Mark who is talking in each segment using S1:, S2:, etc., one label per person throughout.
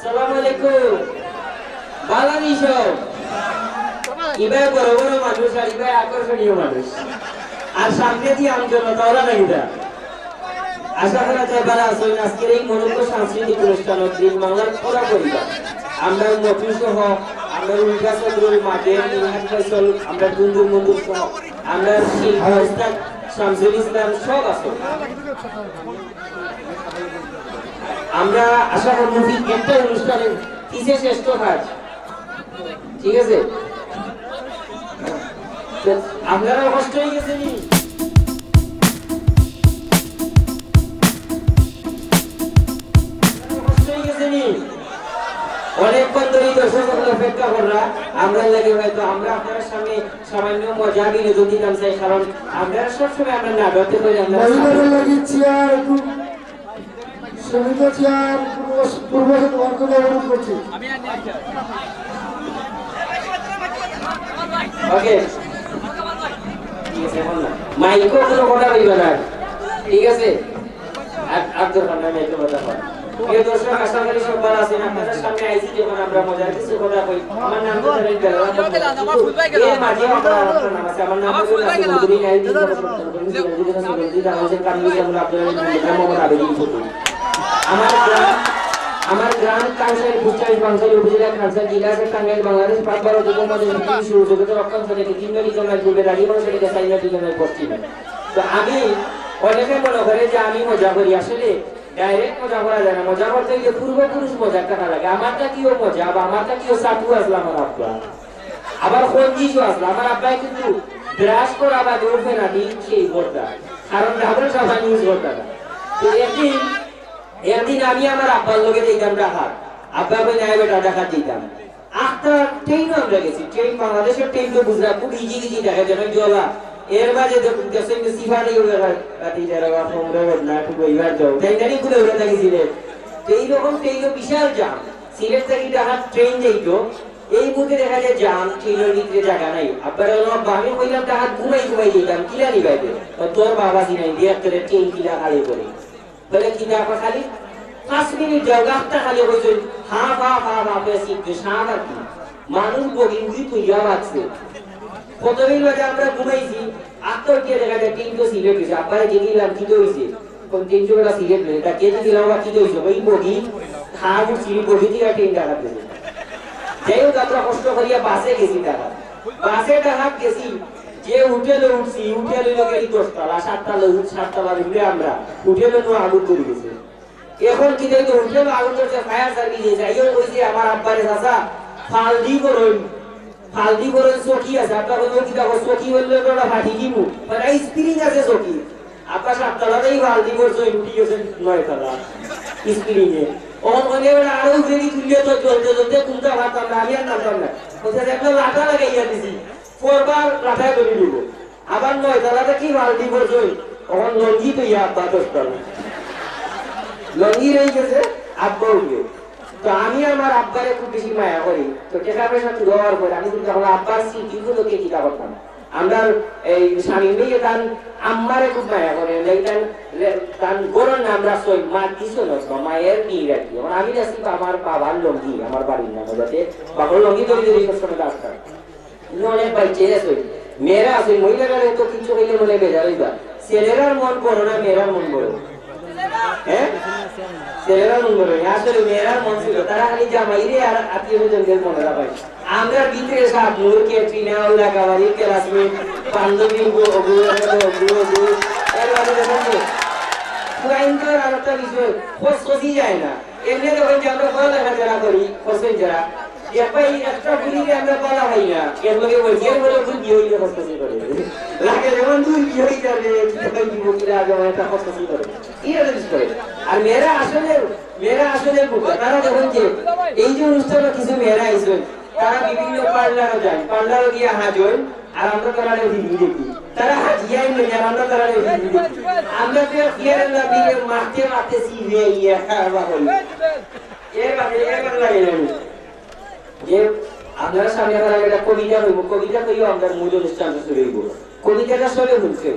S1: আসসালামু আলাইকুম বালানি সব ইবাই বড় বড় মানুষ আর ইবাই আকর্ষণীয় মানুষ আর সামনে দিয়ে আমজনতা ওরা নাই দা আশা করা যায় বালা আসল আজকের এই মনোজ্ঞ সাংস্কৃতিক অনুষ্ঠান দিন বাংলার পুরা পরিবার আমরা মফি সহ আমরা উল্কা চন্দ্রুল মাঠে নিহাত ফয়সল আমরা দুন্দুর মন্দির সহ আমরা শিল্পী উস্তাদ শামসুল ইসলাম সব আছে আমরা আশা করব একটা অনুষ্ঠানে কিসে শ্রেষ্ঠ কাজ ঠিক আছে আপনারা কষ্ট হয়ে গেছেন অনেকক্ষণ ধরে দর্শক অপেক্ষা করা আমরা লাগে হয়তো আমরা আপনার সামনে সামান্য মজা বিনোদন দিতাম চাই কারণ আমরা সবসময় আমরা নাটকে করে আমরা ওকে মাইকো কোনো কথা বলবে না ঠিক আছে আর দরকার নাই মাইকো কথা বল প্রিয় দর্শক আশা করি সবাই আছেন আপনাদের সামনে আইছি যখন আমরা মজার কিছু কথা কই আমার নাম তো জানেন এই মাঝে আমরা নাম আছে আমার নাম হলো নাসিরুদ্দিন আইদি আমার গ্রাম কাউসাই বুচাই বাংলাদেশ উপজেলা খালসা জেলা টাঙ্গাইল বাংলাদেশ পাঁচবার উপমহাদেশ শুরু জগত রক্ষণ করে তিনটি জনের পূর্বে রাজীব থেকে সাইনা জনের পশ্চিমে তো আমি অনেকে মনে করে যে আমি মজা করি আসলে ডাইরেক্ট মজা করা যায় না মজা করতে গিয়ে পূর্বপুরুষ মজা টাকা লাগে আমারটা কিও মজা বা আমারটা কিও সাটু আসলো আমার আব্বা আবার খঞ্জিসও আসলো আমার আব্বাই কিন্তু ব্রাশ করা বা দৌড়বে না দিন সেই ভোটটা কারণ ডাবল সাবান ইউজ করতে না তো একদিন আমি আমার আব্বার লোকে দিতাম ডাকাত আব্বা বলে নাই বেটা ডাকাত দিতাম আটটা ট্রেন আমরা গেছি ট্রেন বাংলাদেশের ট্রেন তো বুঝলাম খুব ইজি ইজি দেখা যেন জলা এর মাঝে দেশের সিফারে কাটি যারা আমরা না খুব এইবার যাও তাই জানি খুলে উড়ে থাকিছিলেন এই রকম ট্রেন বিশাল জাম সিলেট থেকে ঢাকা ট্রেন যাইতো এই মুহূর্তে দেখা যায় জাম ট্রেনের ভিতরে জায়গা নাই আব্বার আমি কইলাম ঢাকা ঘুমাই দিতাম কিলা নিবাইবে তোর বাবা কিনাই দিয়ে তোর ট্রেন কিলা খালি করে বলে কিনা খালি 5 মিনিট যাও গাছটা খালি হয়েছে হা বেশি সাপ আর কি মানুষ বগি উড়ি তুইয়া বাঁচছে প্রথমেই বাজে আমরা ঘুমাইছি আত্মহত্যা দেখা যায় 300 সিগারেট হয়েছে আব্বারে যে দিলাম কি হয়েছে কোন 300 টাকা সিগারেট নেই এটা কে দিলাম বা কি হয়েছে ওই বগি খাওয়া চিড়ি বগি দিয়ে ট্রেন টাকা দিয়েছে যাই হোক আমরা কষ্ট করিয়া বাসে গেছি টাকা বাসে টাকা গেছি যে হোটেলে উঠছি হোটেলে লোকের 10 তলা 7 তলা উঠে আমরা হোটেলে নো আগুন করে গেছে এখন কি দেখো হোটেলে আগুন করছে ফায়ার সার্ভিসে যাইও কইছে আমার আব্বারে চাচা ফালদি করে চকি আছে আপনার কোনো কি দেখো চকি হইলে ওটা ফাটি দিমু মানে স্প্রিং আছে চকি আপনার 7 তলাতেই ফালদি করছে উঠি গেছে 9 তলা স্প্রিং এ ওখানে আরো উঠেনি তুলিয়ে তো চলতে কোনটা ভাত আমরা আমি আর নামতাম না কোথায় একটা লাঠা লাগাইয়া দিছি পরবার লাঠায় ধরে দিব আবার 9 তলাতে কি ফালদি করছে তখন লঙ্গি তো ইয়া আব্বা 10 তলা লঙ্গি রয়ে গেছে আব্বা উঠবে তো আমি আমার আব্বারে খুব বেশি মায়া করি তো টাকা পয়সা দেওয়ার পরে আমি কিন্তু আমার আব্বার স্মৃতিগুলোকে চিন্তা করতাম আমরা এই স্বামী মেয়ে তার আম্মারে খুব মায়া করে তার গরুর নাম রাখছই মা কিছু নয় মায়ের নিয়ে রাখি আমি যাচ্ছি আমার বাবার লঙ্গি আমার বাড়ির নাম যাতে বাবার লঙ্গি তৈরি তৈরি সবসময় আসতাম অনেক বাচ্চা আছে মেয়েরা আছে মহিলারা তো কিছু হইলে বলে বেজার হইবা ছেলেরার মন বড় না মেয়েরার মন বড় হ্যাঁ ছেলেরা মন বড় আসলে মেয়েরার মন ছিল তারা খালি জামাইরে আর আত্মীয় স্বজনদের মনে রাখায় আমরা ভিতরে সব নূর ক্যাটরিনা ওলা কাবারি ক্লাসমেট বান্ধবী পুরাইনকার আর একটা বিষয় খসখসি যায় না এমনি যখন যে আমরা পড়ালেখা যারা করি খসখসি যারা এপাই একটা পুলিকে আমরা বলা হয় না এর লগে বলছি এর বলে খুব বিয়ে হইলে খসখসি করে লাগে যেমন তুই বিয়ে হয়ে যাবে যুবকরা যেমন একটা খসখসি করে করে আর মেয়েরা আসলে তারা যখন যে এই যে অনুষ্ঠানে কিছু মেয়েরা আইসবেন তারা বিভিন্ন পার্লারও যায় পার্লারও গিয়ে হাজর আর আমরা তারা ভিডিও দেখি তারা হাজিয়াই নেই আর আমরা তারা ভিডিও দেখি আমরা তো ফিয়ার লাগে মাঠে সিভে ইয়া খাওয়া করি এবার লাগে না যে আপনারা সামনে একটা কবিতা হইব কবিতা কইও আমরা মূল অনুষ্ঠান শুরু হইব কবিতাটা সরে হচ্ছে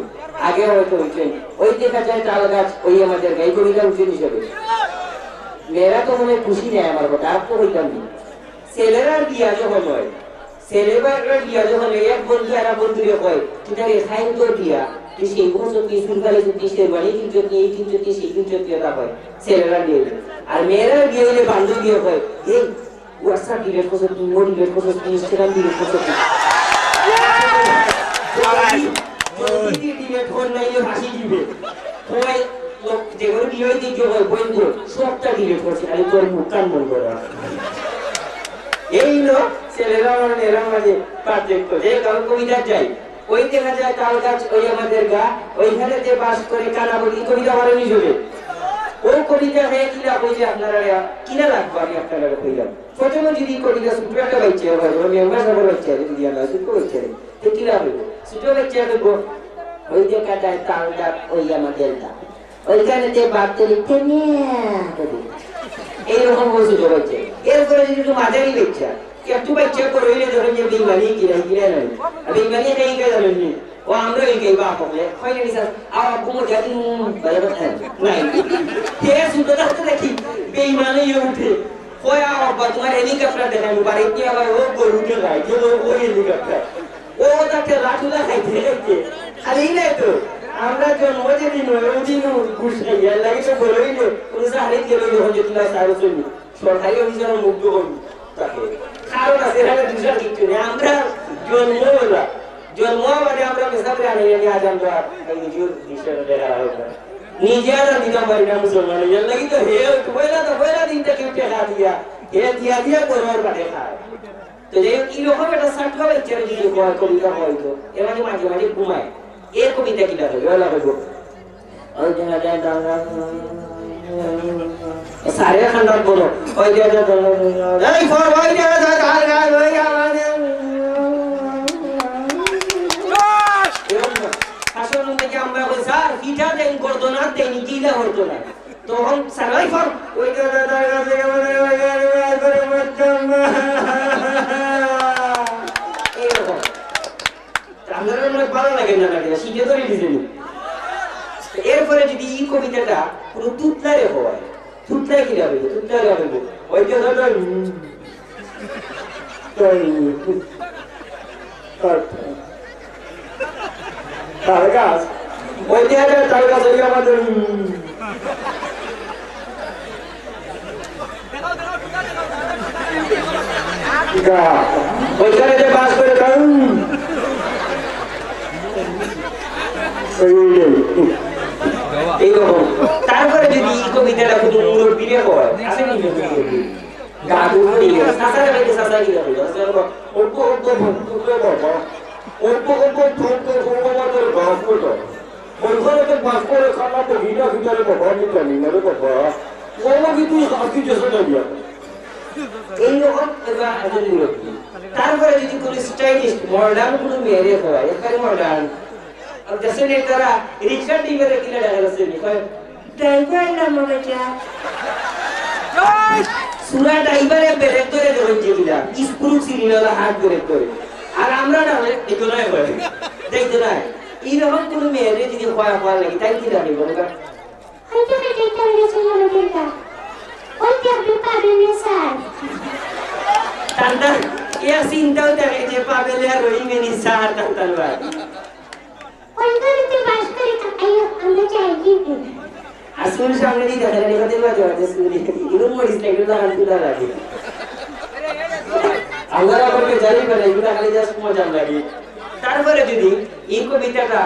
S1: আগে হয়তো হচ্ছে ওই দেখা যায় তাল গাছ ওই আমাদের গাই কবিতা উঠে হিসাবে মেয়েরা তো মনে খুশি নেয় আমার কথা আর তো হইতাম নি ছেলেরা বিয়া যখন হয় ছেলেরা বিয়া যখন এক বন্ধু আর বন্ধুরে কয় তুই তাকে খাইন তো বিয়া তুই সেই বছর তুই সুরকালে তুই শেরবানি কিন্তু এই কিন্তু সেই কিন্তু তা হয় ছেলেরা বিয়ে আর মেয়েরা বিয়ে হলে বান্ধব বিয়ে হয় এই ওয়াসা ডিলেট করছে তুই মোড়ি ডিলেট করছে তুই ইনস্টাগ্রাম ডিলেট করছে তুই ডিলেট কর নাই হাসি দিবে হয় লোক যেগুলো বিয়ে হইতে কি হয় বন্ধু সবটা ডিলেট করছে আর তোর মুখ কান বন্ধ করে এই লোক ছেলেরা আর মেয়েরা মাঝে পার্থক্য যে কারণ কবিতা যাই ওই দেখা যায় তাল গাছ ওই আমাদের গা ওইখানে যে বাস করে কানাবলি কবিতা আমার নিজে ওই কবিতা হয়ে কিনা ওই যে আপনারা কিনা লাগবে আমি আপনারা কইলাম প্রথমে যদি কবিতা ছোট একটা বাচ্চা হয় আমি আমরা সব বাচ্চা যদি আমরা ছোট বাচ্চা তো কি লাগবে ছোট বাচ্চা দেবো ওই যে কাটায় তাল গাছ ওই আমাদের গা ওইখানে যে বাদ লিখতে নিয়ে এইরকম বলছে ছোট বাচ্চা এরপরে যদি একটু মাঝারি বাচ্চা একটু বাচ্চা করে হইলে ধরেন যে বেঙ্গালি কিরা নাই বেঙ্গালি নেই কে জানেন ও আমরা এই কে বাপ হবে হয় না স্যার আর আব্বু মো জানি বাইরে কথা নাই কে সুতো দাও দেখি বেঙ্গালি উঠে কয় আব্বা তোমার হেলিকপ্টার দেখাই বাড়ি কি আবার ও গরুতে যায় যে ও হেলিকপ্টার ও তাকে রাতুলা খাইতে খাইতে খালি নাই তো আমরা জন্ম যেদিন ওই দিন ঘুষ খাইয়া লাগে তো বলেই না কোন সাহায্য গেল যখন যদি না সাহায্য চলি সরকারি অফিসার মুগ্ধ করবি তাকে কারণ আছে এখানে দুজন কিছু নেই আমরা জন্ম মানে আমরা মেসাব রানি আজ আমরা এই নিজের বিষয় দেখা হবে নিজে আর দিতাম পারি না মুসলমান এর লাগি তো হে পয়লা দিনটা কেউ টেকা দিয়া হে দিয়া করবার পারে খায় তো যে কি রকম একটা সাটকা বাচ্চা যদি কবিতা হয়তো এর মাঝে মাঝে মাঝে ঘুমায় এর কবিতা কি লাগে ওলা হবে ওই দেখা যায় सारे खानदान बोलो ओए दे दे नहीं फॉर भाई दे दे गाल गाल ओए আমাদের আসলে থেকে আমরা বলি স্যার কিটা দেন করতো না দেন কিলা হতো না তখন সারাই ফর ওই দে দে দে আমাদের করে মতম এরকম আমাদের মনে ভালো লাগে না লাগে শিখে ধরে দিছেন এরপরে যদি এই কবিতাটা পুরো তুতলারে হয় তুতলা কি হবে ওই যে ধরো তাল গাছ ওই যে তাল গাছ ওই আমাদের ওইখানে যে বাস করে এইরকম তারপরে যদি এই কবিতাটা শুধু মুরব্বীরে হয় আসে নি গাদু দিয়ে সাসারে বাইতে সাসা কি হবে অল্প অল্প ভক্ত বাবা অল্প অল্প ভক্ত ভগবানের বাসপট ওইখানে তো বাস করে খানা তো ভিতরে বাবা নি জানি না রে বাবা ওরা কিন্তু আকি যেসব না দিয়া এইরকম এবার একজন মুরব্বী তারপরে যদি কোন স্টাইলিশ মডার্ন কোন মেয়ে হয় এখানে মডার্ন अब जैसे ने करा रिक्शा ड्राइवर की लड़ा है उससे ड्राइवर ना मजा सुरा ड्राइवर है ब्रेक করে দেবেন যেগুলা স্ক্রু সিরিয়াল হাত ব্রেক করে আর আমরা না দেখো না হয় দেখো না এই রকম কোন মেয়ে যদি হয় লাগি তাই কি লাগে বলবা হয়তো এটা করে ছিল লোকেরটা ওই যে আপনি পাবেন না স্যার তান্তা ইয়া চিন্তাও দেখে যে পাবেন আর ওই মেনি স্যার তান্তা ভাই ওইখানে বাস করে আইও আমরা চাই কি আসলে সামনে দিয়ে দেখা যায় কথা বলতে হয় স্কুলে এরকম মরিস না এগুলো হাত তুলা লাগে আমরা আবার জানি না এগুলো খালি জাস্ট মজা লাগে তারপরে যদি এই কবিতাটা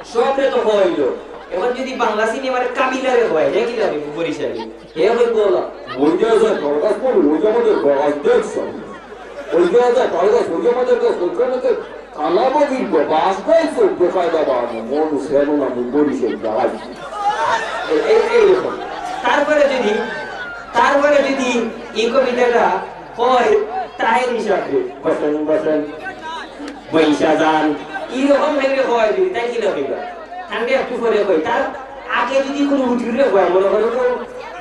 S1: সবরে তো হইলো এবার যদি বাংলা সিনেমার কাবিলারে হয় দেখি যাবে বরিশালে হে হই বলা ওই যে আছে প্রকাশ কোন ওই যে আমাদের গাছ দেখছো ওই যে আছে তাহলে ওই যে আমাদের গাছ ওখানে তো কালাবগির বাস গাইছো বেকায়দা বানো মন সেরো না বরিশাল গাছ এইরকম তারপরে যদি এই কবিতাটা হয় তাহের হিসাবে বসন বৈশা যান এইরকম ভেবে হয় যদি তাই কি লাগবে ঠান্ডা একটু করে হয় তার আগে যদি কোনো হুজুরে হয় মনে করো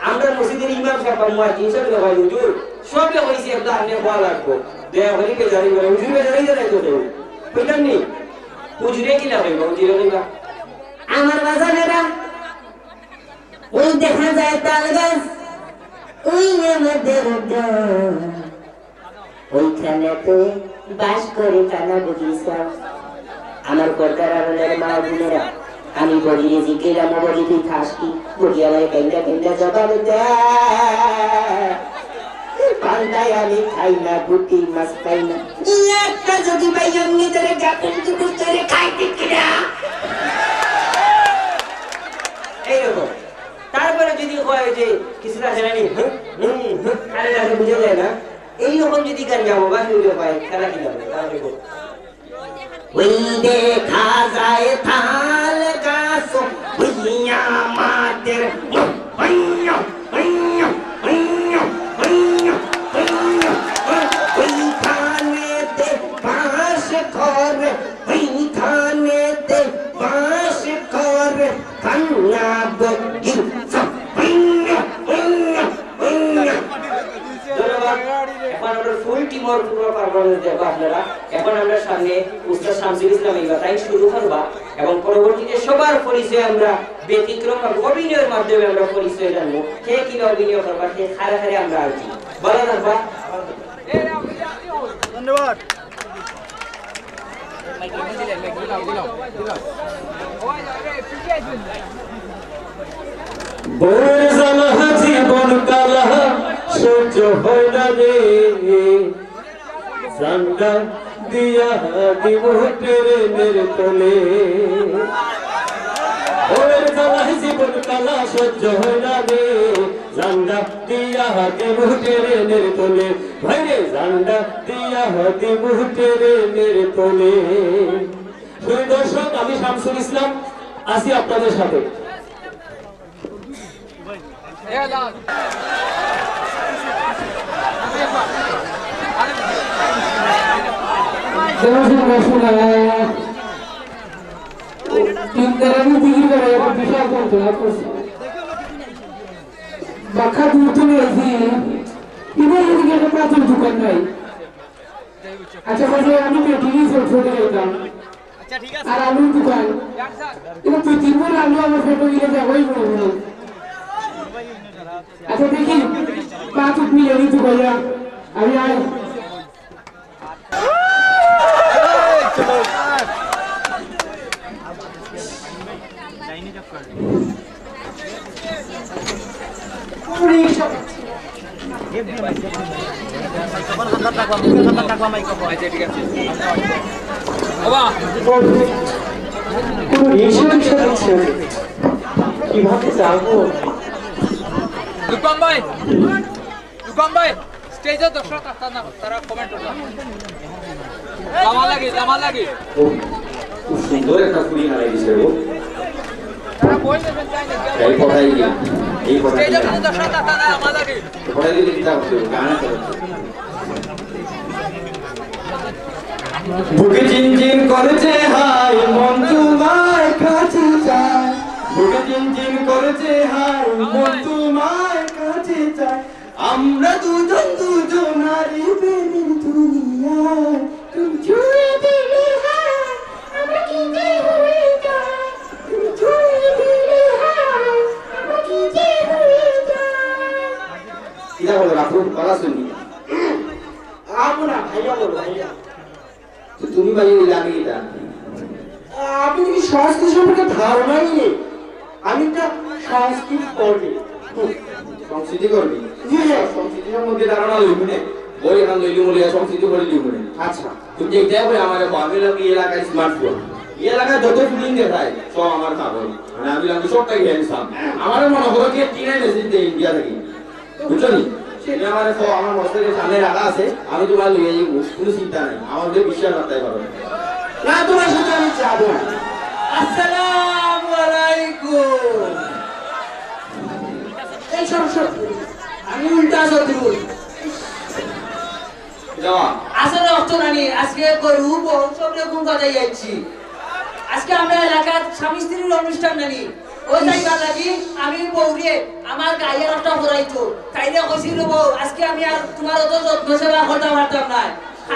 S1: আমরা মসজিদের ইমাম সাহেব মুয়াজ্জিন সাহেব হয় হুজুর সবে হইছে একদম আপনি বলা লাগবে দেয়া হলি কে জানি বলে হুজুরে জানি জানাই তো দেব বুঝলেন নি হুজুরে কি লাগবে হুজুরে লাগবে আমার বাজানেরা ওই দেখা যায় তাল গাছ ওই আমাদের গান ওইখানেতে বাস করে কানা বগিচা আমার কর্তার আরলের মা বোনেরা আমি বলিয়ে জিজ্ঞেলাম বলি তুই খাস কি বলি আমার কেন্দ্রা কেন্দ্রা জবাব দেয় পান্তায় আমি খাই না পুঁটি মাছ খাই না একটা যদি ভাই এমনি ধরে গাপন টুকুর ধরে খাইতে কিনা এইরকম তারপরে যদি হয় যে কিছুটা জানি আরে না বুঝে যায় না এইরকম যদি গান গাবো বা শুরু হয় খেলা কি যাবে তাহলে ওই দেখা যায় থাল গাছ ভুইয়া মাদের ওইখানেতে বাস করে ওইখানেতে বাস করে কান্না বগি এখন আমরা ফুল টিমর পুরো পারফরমেন্স দেব আপনারা এখন আমরা সামনে উস্তাদ শামসুল ইসলামের কথাই শুরু করব এবং পরবর্তীতে সবার পরিচয় আমরা ব্যতিক্রম অভিনয়ের মাধ্যমে আমরা পরিচয় জানবো কে কি অভিনয় করবা কে খারে খারে আমরা আছি বলা যাবা ধন্যবাদ
S2: জীবন কালা সহ্য হয় না রে জান্ডা দিয়া দিব ট্রেনের তলে ওর জ্বালা জীবন কালা সহ্য হয় না রে জান্ডা দিয়া দিব ট্রেনের তলে ভাই রে জান্ডা দিয়া দিব ট্রেনের তলে শুধু দর্শক আমি শামসুল ইসলাম আছি আপনাদের সাথে
S3: বাখা দূর থেকে এসে এবার এদিকে একটা পাঁচের দোকান নাই আচ্ছা বলছে আমি পেটিনি ছোটে যেতাম আর আলুর দোকান এবার তুই তিনবার আলু আমার ফটো গিয়ে যাবোই বলবো আচ্ছা দেখি পাঁচ উঠনি জানি তো ভাইয়া আমি আয়
S2: কিভাবে যাবো
S4: দুকান ভাই স্টেজে দর্শক আসতাম না তারা কমেন্ট করতাম জামা লাগে
S2: খুব সুন্দর একটা ফুলি হারাই দিছে ও
S4: তারা বই দেবেন চাই না
S2: এই কথাই এই কথাই
S4: স্টেজে দর্শক আসতাম না জামা লাগে
S2: কথাই দিলে কি হচ্ছে গান বুকে জিনজিন করেছে হাই মন তোমায় কাছে চায় বুকে জিনজিন করেছে হাই মন তোমায় কাছে চায় আমরা দুজন নারী প্রেমের দুনিয়ায় তুমি ছুঁয়ে দিলে হায় আমরা কি যে হয়ে যায় তুমি ছুঁয়ে দিলে হায় আমরা কি যে হয়ে যায় কিরা বলো রাখো কথা শুনি
S3: আমরা ভাইয়া বলো ভাইয়া
S2: তুমি ভাই লাগে এটা
S3: আপনি কি সংস্কৃতি সম্পর্কে ধারণাই নেই আমি একটা সংস্কৃত কর্মী
S2: সংস্কৃতি করবি
S3: জি হ্যাঁ
S2: সংস্কৃতি সম্বন্ধে ধারণা লইবি না বই এখন লইলি বলে সংস্কৃতি করে লিখবি না
S3: আচ্ছা
S2: তুমি যে দেখো আমার আমি লাগি এলাকায় স্মার্টফোন এই এলাকায় যত ফিলিং দেখায় সব আমার খাবার মানে আমি লাগি সবটাই হ্যান্ডসাম আমার মনে হলো কি টিনাই মেসেজ দেয় ইন্ডিয়া থেকে বুঝছো নি সেটা আমার সব আমার মস্তিষ্কের সামনে রাখা আছে আমি তোমার লইয়ে যাই কোনো চিন্তা নাই আমাদের বিশ্বাস রাখতে পারো
S3: না তোমার সাথে আমি যাবো না আসসালামু আলাইকুম এই সব আমি উল্টা শত্রু
S2: যাওয়া
S5: আসলে অর্থ নানি আজকে গরু বউ সব রকম কথাই যাচ্ছি আজকে আমরা এলাকার স্বামী স্ত্রীর অনুষ্ঠান নানি ওই যাইবার লাগি আমি বউরে আমার গায়ের একটা হরাইতো তাইলে কইছিল বউ আজকে আমি আর তোমার অত যত্ন সেবা করতে পারতাম না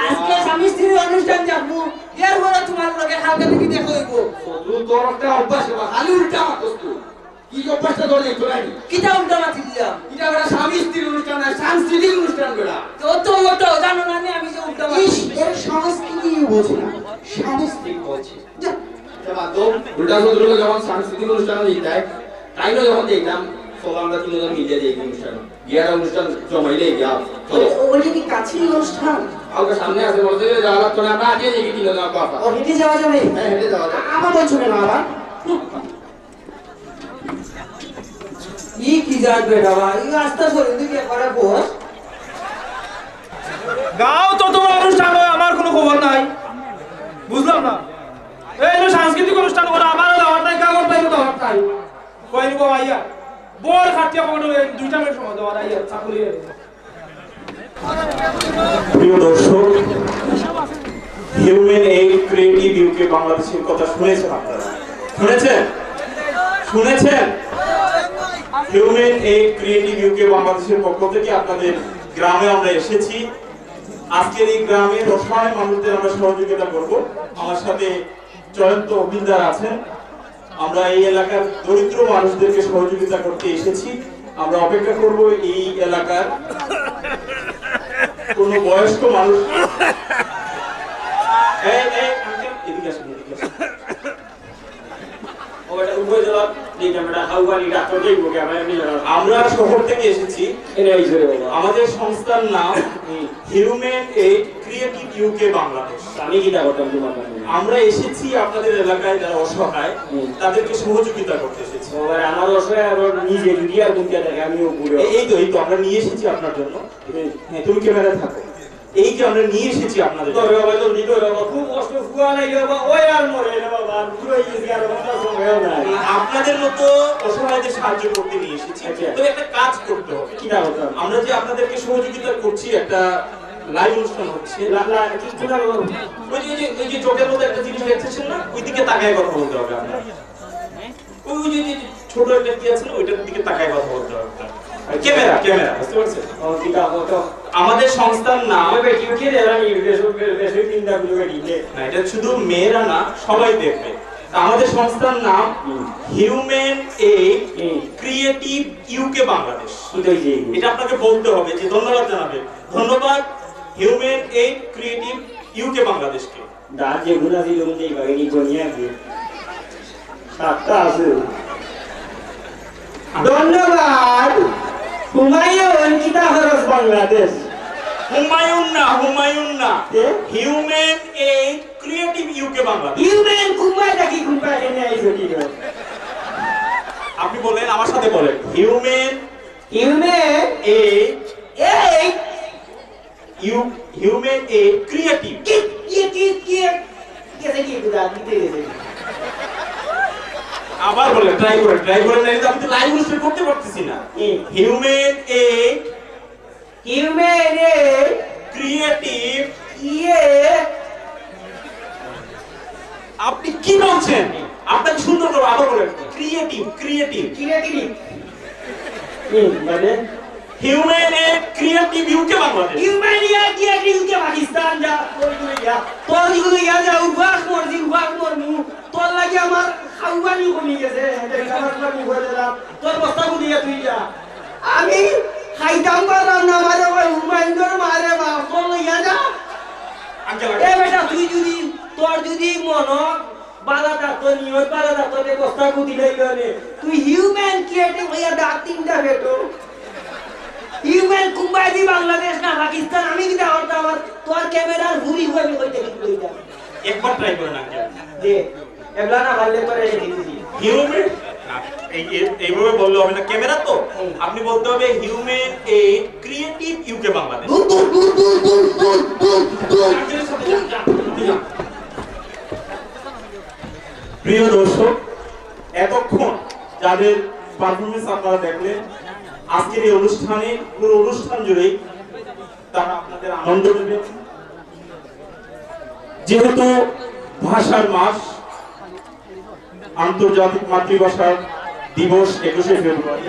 S5: আজকে স্বামী স্ত্রীর অনুষ্ঠান যাবো এর পরে তোমার লগে হালকা থেকে দেখো হইব
S2: তুই তোর একটা অভ্যাস খালি উল্টা মারছিস তুই কি অভ্যাসটা ধরে একটু রাখি
S5: কিটা উল্টা মাতি দিলাম
S2: এটা একটা স্বামী স্ত্রীর অনুষ্ঠান না সাংস্কৃতিক অনুষ্ঠান বেড়া
S5: তো জানো না আমি যে উল্টা মাতি
S2: এর সংস্কৃতি বোঝে না সাংস্কৃতিক বোঝে উল্টা সদরুল যখন সাংস্কৃতিক অনুষ্ঠান দিতে তাই না যখন দেখলাম সব আমরা তিনজন মিলে দিই অনুষ্ঠান বিয়ার অনুষ্ঠান জমাইলে গিয়া
S5: ওইটা কি কাছের অনুষ্ঠান
S2: আমাকে সামনে আছে বলতে যাওয়া লাগতো না আমরা আগে দেখি তিনজন কথা
S5: ও হেঁটে যাওয়া যাবে
S2: হ্যাঁ হেঁটে যাওয়া যায়
S5: আমার বলছো না আবার কি যাবে বাবা এই রাস্তা করে দিকে করে বস
S6: গাও তো তোমার অনুষ্ঠান হয় আমার কোনো খবর নাই বুঝলাম না এই যে সাংস্কৃতিক অনুষ্ঠান করে আমার দাওয়াত নাই কাগজ পাইবো দাওয়াত নাই কই নিব আইয়া বড় খাটিয়া পড়ো দুইটা মিনিট সময় দাও আইয়া চাকরি
S7: প্রিয় দর্শক হিউম্যান এইড ক্রিয়েটিভ ইউকে বাংলাদেশের কথা শুনেছেন আপনারা শুনেছেন হিউম্যান এইড ক্রিয়েটিভ ইউকে বাংলাদেশের পক্ষ থেকে আপনাদের গ্রামে আমরা এসেছি আজকের এই গ্রামের অসহায় মানুষদের আমরা সহযোগিতা করব আমার সাথে জয়ন্ত অভিনদার আছেন আমরা এই এলাকার দরিদ্র মানুষদেরকে সহযোগিতা করতে এসেছি আমরা অপেক্ষা করব এই এলাকার কোন বয়স্ক মানুষ এদিকে আসুন আমরা শহর থেকে এসেছি আমাদের সংস্থার নাম human aid creative UK Bangladesh
S1: আমি কি করতাম তোমার
S7: আমরা এসেছি আপনাদের এলাকায় যারা অসহায় তাদেরকে সহযোগিতা করতে এসেছি
S1: আমার অসহায় আর নিজে যদি আর গুনতে থাকে আমিও বুড়ো
S7: এই তো আমরা নিয়ে এসেছি আপনার জন্য হ্যাঁ তুমি ক্যামেরায় থাকো এই যে আমরা নিয়ে এসেছি আপনাদের
S1: খুব কষ্ট ফুয়া নাই বাবা ওই আর মরে না বাবা পুরো গেছি আর কথা সময়ও নাই
S7: আপনাদের মতো অসহায়দের সাহায্য করতে নিয়ে এসেছি তো একটা কাজ করতে হবে
S1: কি না হতো
S7: আমরা যে আপনাদেরকে সহযোগিতা করছি একটা লাইভ অনুষ্ঠান হচ্ছে ওই যে চোখের মধ্যে একটা জিনিস দেখতেছেন না ওই দিকে তাকায় কথা বলতে হবে আপনার ওই যে ছোট একটা কি আছে না ওইটার দিকে তাকায় কথা বলতে হবে ক্যামেরা বুঝতে পারছেন আমাদের সংস্থার নাম এটা শুধু মেয়েরা না সবাই দেখবে আমাদের সংস্থার নাম human aid creative UK Bangladesh এটা আপনাকে বলতে হবে যে ধন্যবাদ জানাবে ধন্যবাদ হিউম্যান এইড ক্রিয়েটিভ ইউকে বাংলাদেশকে
S1: যেগুলো ছিল এই দুনিয়া সাতটা আছে ধন্যবাদ হুমায়ুন কিতা খরচ বাংলাদেশ
S7: হুমায়ুন না human aid creative UK Bangladesh
S1: human কুম্বাইটা কি কুম্বাই এনে আইছো কি
S7: আপনি বলেন আমার সাথে বলেন human aid human aid creative আবার বলেন ট্রাই করেন না আমি তো লাইভ অনুষ্ঠান করতে পারতেছি না হিউম্যান এইড ক্রিয়েটিভ আপনি কি বলছেন আপনাকে সুন্দর করে আবার বলেন ক্রিয়েটিভ
S1: মানে
S7: human aid creative UK Bangladesh
S1: Pakistan যা তোর যা উবাস মরমু তোর লাগে আমার খাওয়ানি কমে গেছে তোর বস্তা গুলিয়ে তুই যা আমি খাইতাম পারলাম না মারে ভাই হুমায়ুন মারে বাপ তোর লইয়া যা এ বেটা তুই যদি তোর যদি মন বাধা থাকতো নিয়ত বাধা থাকতো বস্তা গুলি লইলে তুই হিউম্যান ক্রিয়েটিভ হইয়া ডাক তিনটা বেটো হিউম্যান কুম্বাইদি বাংলাদেশ না পাকিস্তান আমি কি দাওয়াত আমার তোর ক্যামেরার ঘুরি ঘুরি আমি কইতে কইতা
S7: একবার ট্রাই করেন আঙ্কেল
S1: দে এবলা না ভালো করে রেখে দিছি
S7: হিউম্যান এইভাবে বললে হবে না ক্যামেরা তো আপনি বলতে হবে human aid creative UK Bangladesh প্রিয় দর্শক এতক্ষণ যাদের পারফরমেন্স আপনারা দেখলেন আজকের এই অনুষ্ঠানে পুরো অনুষ্ঠান জুড়েই তারা আপনাদের আনন্দ দেবে যেহেতু ভাষার মাস আন্তর্জাতিক মাতৃভাষা দিবস 21শে ফেব্রুয়ারি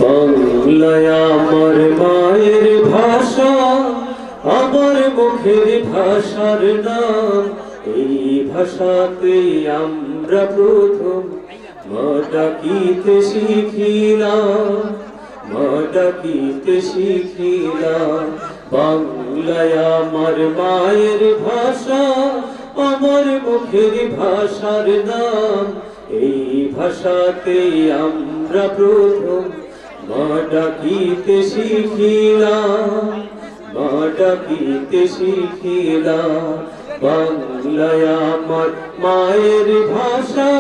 S2: বাংলায় আমার মায়ের ভাষা আমার মুখের ভাষার নাম এই ভাষাতে আমরা প্রথম মা ডাকিতে শিখিলাম, মা ডাকিতে শিখিলাম। বাংলায় আমার মায়ের ভাষা, আমার মুখের ভাষার নাম। এই ভাষাতে আমরা প্রথম মা ডাকিতে শিখিলাম, মা ডাকিতে শিখিলাম। বাংলায় আমার মায়ের ভাষা,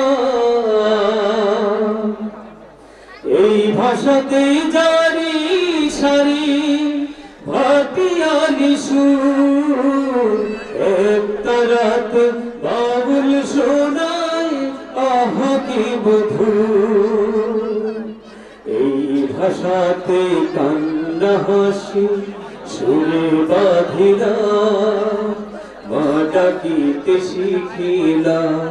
S2: এই ভাষাতে জারি সারি ভাটিয়ালি সুর। একটা রাত বাবুল শোনায় আহা কি মধুর। এই ভাষাতে কান্না হাসি সুরে বাঁধিলাম, মা ডাকিতে শিখিলাম।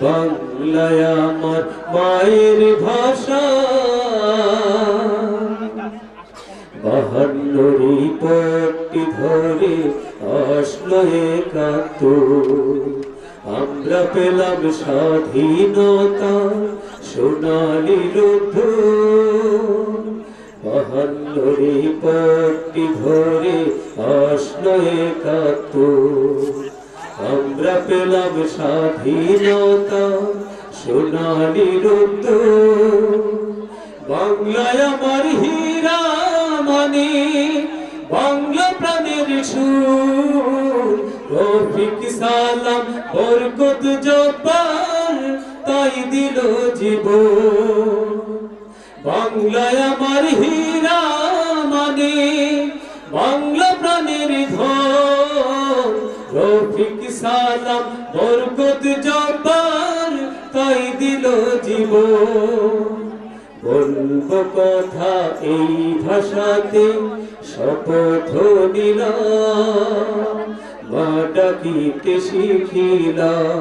S2: বাংলায় আমার মায়ের ভাষা। 52 রিপোর্টটি ধরে আসলো 71, আমরা পেলাম স্বাধীনতা সোনালি রোদ্দুর। 52 রিপোর্টটি ধরে আসলো 71, আমরা পেলাম স্বাধীনতা সোনালি রোদ্দুর। বাংলায় আমার হীরা মানে, বাংলা প্রাণের সুর। রফিক সালাম বরকত জব্বার তাই দিল জীবন। বাংলায় আমার হীরা মানে, বাংলা প্রাণের ধন। রফিক সালাম বরকত জব্বার তাই দিল জীবন। বলবো কথা এই ভাষাতে শপথ নিলাম, মা ডাকিতে শিখিলাম।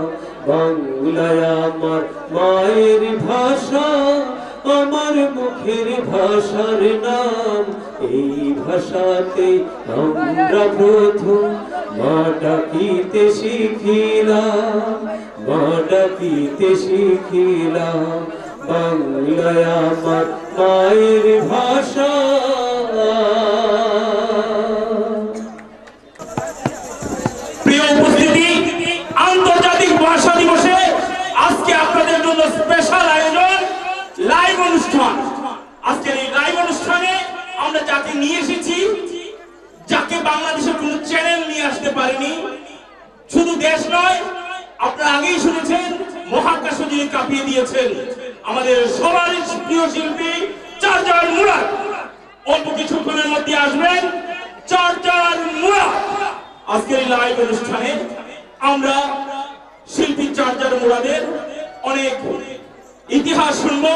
S2: বাংলায় আমার মায়ের ভাষা, আমার মুখের ভাষার নাম। এই ভাষাতে আমরা প্রথম মা ডাকিতে শিখিলাম, মা ডাকিতে শিখিলাম। বাংলায় আমার মায়ের ভাষা।
S6: প্রিয় উপস্থিতি, আন্তর্জাতিক ভাষা দিবসে আজকে আপনাদের জন্য স্পেশাল আয়োজন, লাইভ অনুষ্ঠান। আজকের এই লাইভ অনুষ্ঠানে আমরা যাকে নিয়ে এসেছি, যাকে বাংলাদেশের কোনো চ্যানেল নিয়ে আসতে পারেনি। শুধু দেশ নয়, আপনারা আগেই শুনেছেন মহাকাশও যিনি কাঁপিয়ে দিয়েছেন, আমাদের সবার প্রিয় শিল্পী চার্জার মুরাদ। অল্প কিছুক্ষণের মধ্যে আসবেন চার্জার মুরাদ। আজকের এই লাইভ অনুষ্ঠানে আমরা শিল্পী চার্জার মুরাদের অনেক ইতিহাস শুনবো।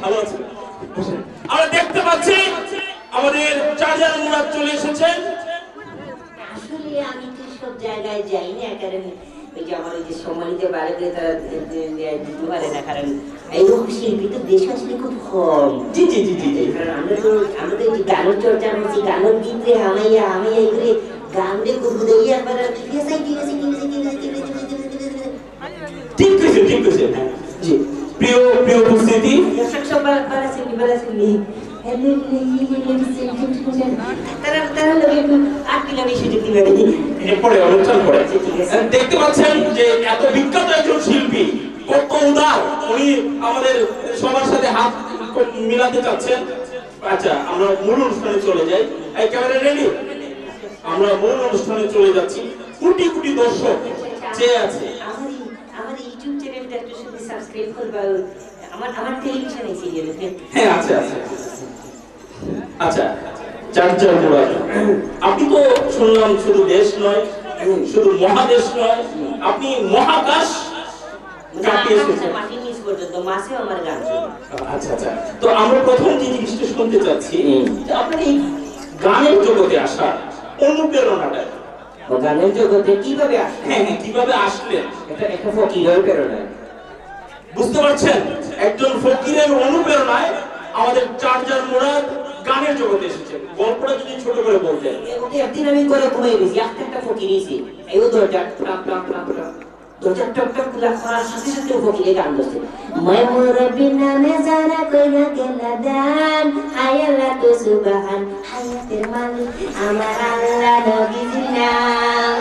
S6: ভালো আছে, আমরা দেখতে পাচ্ছি আমাদের চার্জার মুরাদ চলে এসেছেন।
S8: আসলে আমি তো সব জায়গায় যাই না, কারণ ওই যে আমার ওই যে সম্মানিত বাড়িতে তারা দিতে পারে না, কারণ এইরকম শিল্পী তো দেশ আসলে খুব কম।
S6: জি জি জি জি জি,
S8: কারণ আমরা তো আমাদের যে গানের চর্চা করছি, গানের গীতে হামাইয়া হামাইয়া করে গান দিয়ে করবো দেখি একবার ঠিক আছে ঠিক আছে ঠিক আছে ঠিক আছে ঠিক আছে
S6: ঠিক আছে ঠিক আছে। জি প্রিয় প্রিয় উপস্থিতি,
S8: দর্শক সব বারাসিনি তারা লোক একটু 8 কিলোমিটার সুযোগ দিবে।
S6: এরপরে অনুষ্ঠান করে দেখতে পাচ্ছেন যে এত বিখ্যাত একজন শিল্পী, কত উদার, উনি আমাদের সবার সাথে হাত মিলাতে চাচ্ছেন। আচ্ছা, আমরা মূল অনুষ্ঠানে চলে যাই। এই ক্যামেরা রেডি? আমরা মূল অনুষ্ঠানে চলে যাচ্ছি। কোটি কোটি দর্শক চেয়ে আছে।
S8: আমার ইউটিউব চ্যানেলটা একটু শুধু সাবস্ক্রাইব করবা, আমার টেলিভিশনে সিরিয়াল।
S6: হ্যাঁ আচ্ছা আচ্ছা আচ্ছা। চার্জার মুরাদ, আপনি তো শুনলাম শুধু দেশ নয়, শুধু মহাদেশ নয়, আপনি মহাকাশ কাটিয়ে এসেছেন। আচ্ছা আচ্ছা, তো আমরা প্রথম যে জিনিসটা শুনতে চাচ্ছি যে আপনার এই গানের জগতে আসা অনুপ্রেরণাটা।
S1: গানের জগতে কিভাবে আসলেন?
S6: হ্যাঁ হ্যাঁ, কিভাবে আসলেন?
S1: এটা একটা ফকিরের প্রেরণা।
S6: বুঝতে পারছেন, একজন ফকিরের অনুপ্রেরণায় আমাদের চার্জার মুরাদ গানের জগতে এসেছেন। গল্পটা যদি ছোট করে বলতেন।
S1: একদিন আমি করে ঘুমিয়ে গেছি, একটা ফকির এসে এই দরজা
S8: দরজা টক টক খোলার সাথে সাথে ফকিরে গান ধরছে মই মুরব্বির নামে যারা কইরা গেলা দান হায় আল্লাহ তো সুবহান হায়াতের মালিক আমার আল্লাহ নবীর নাম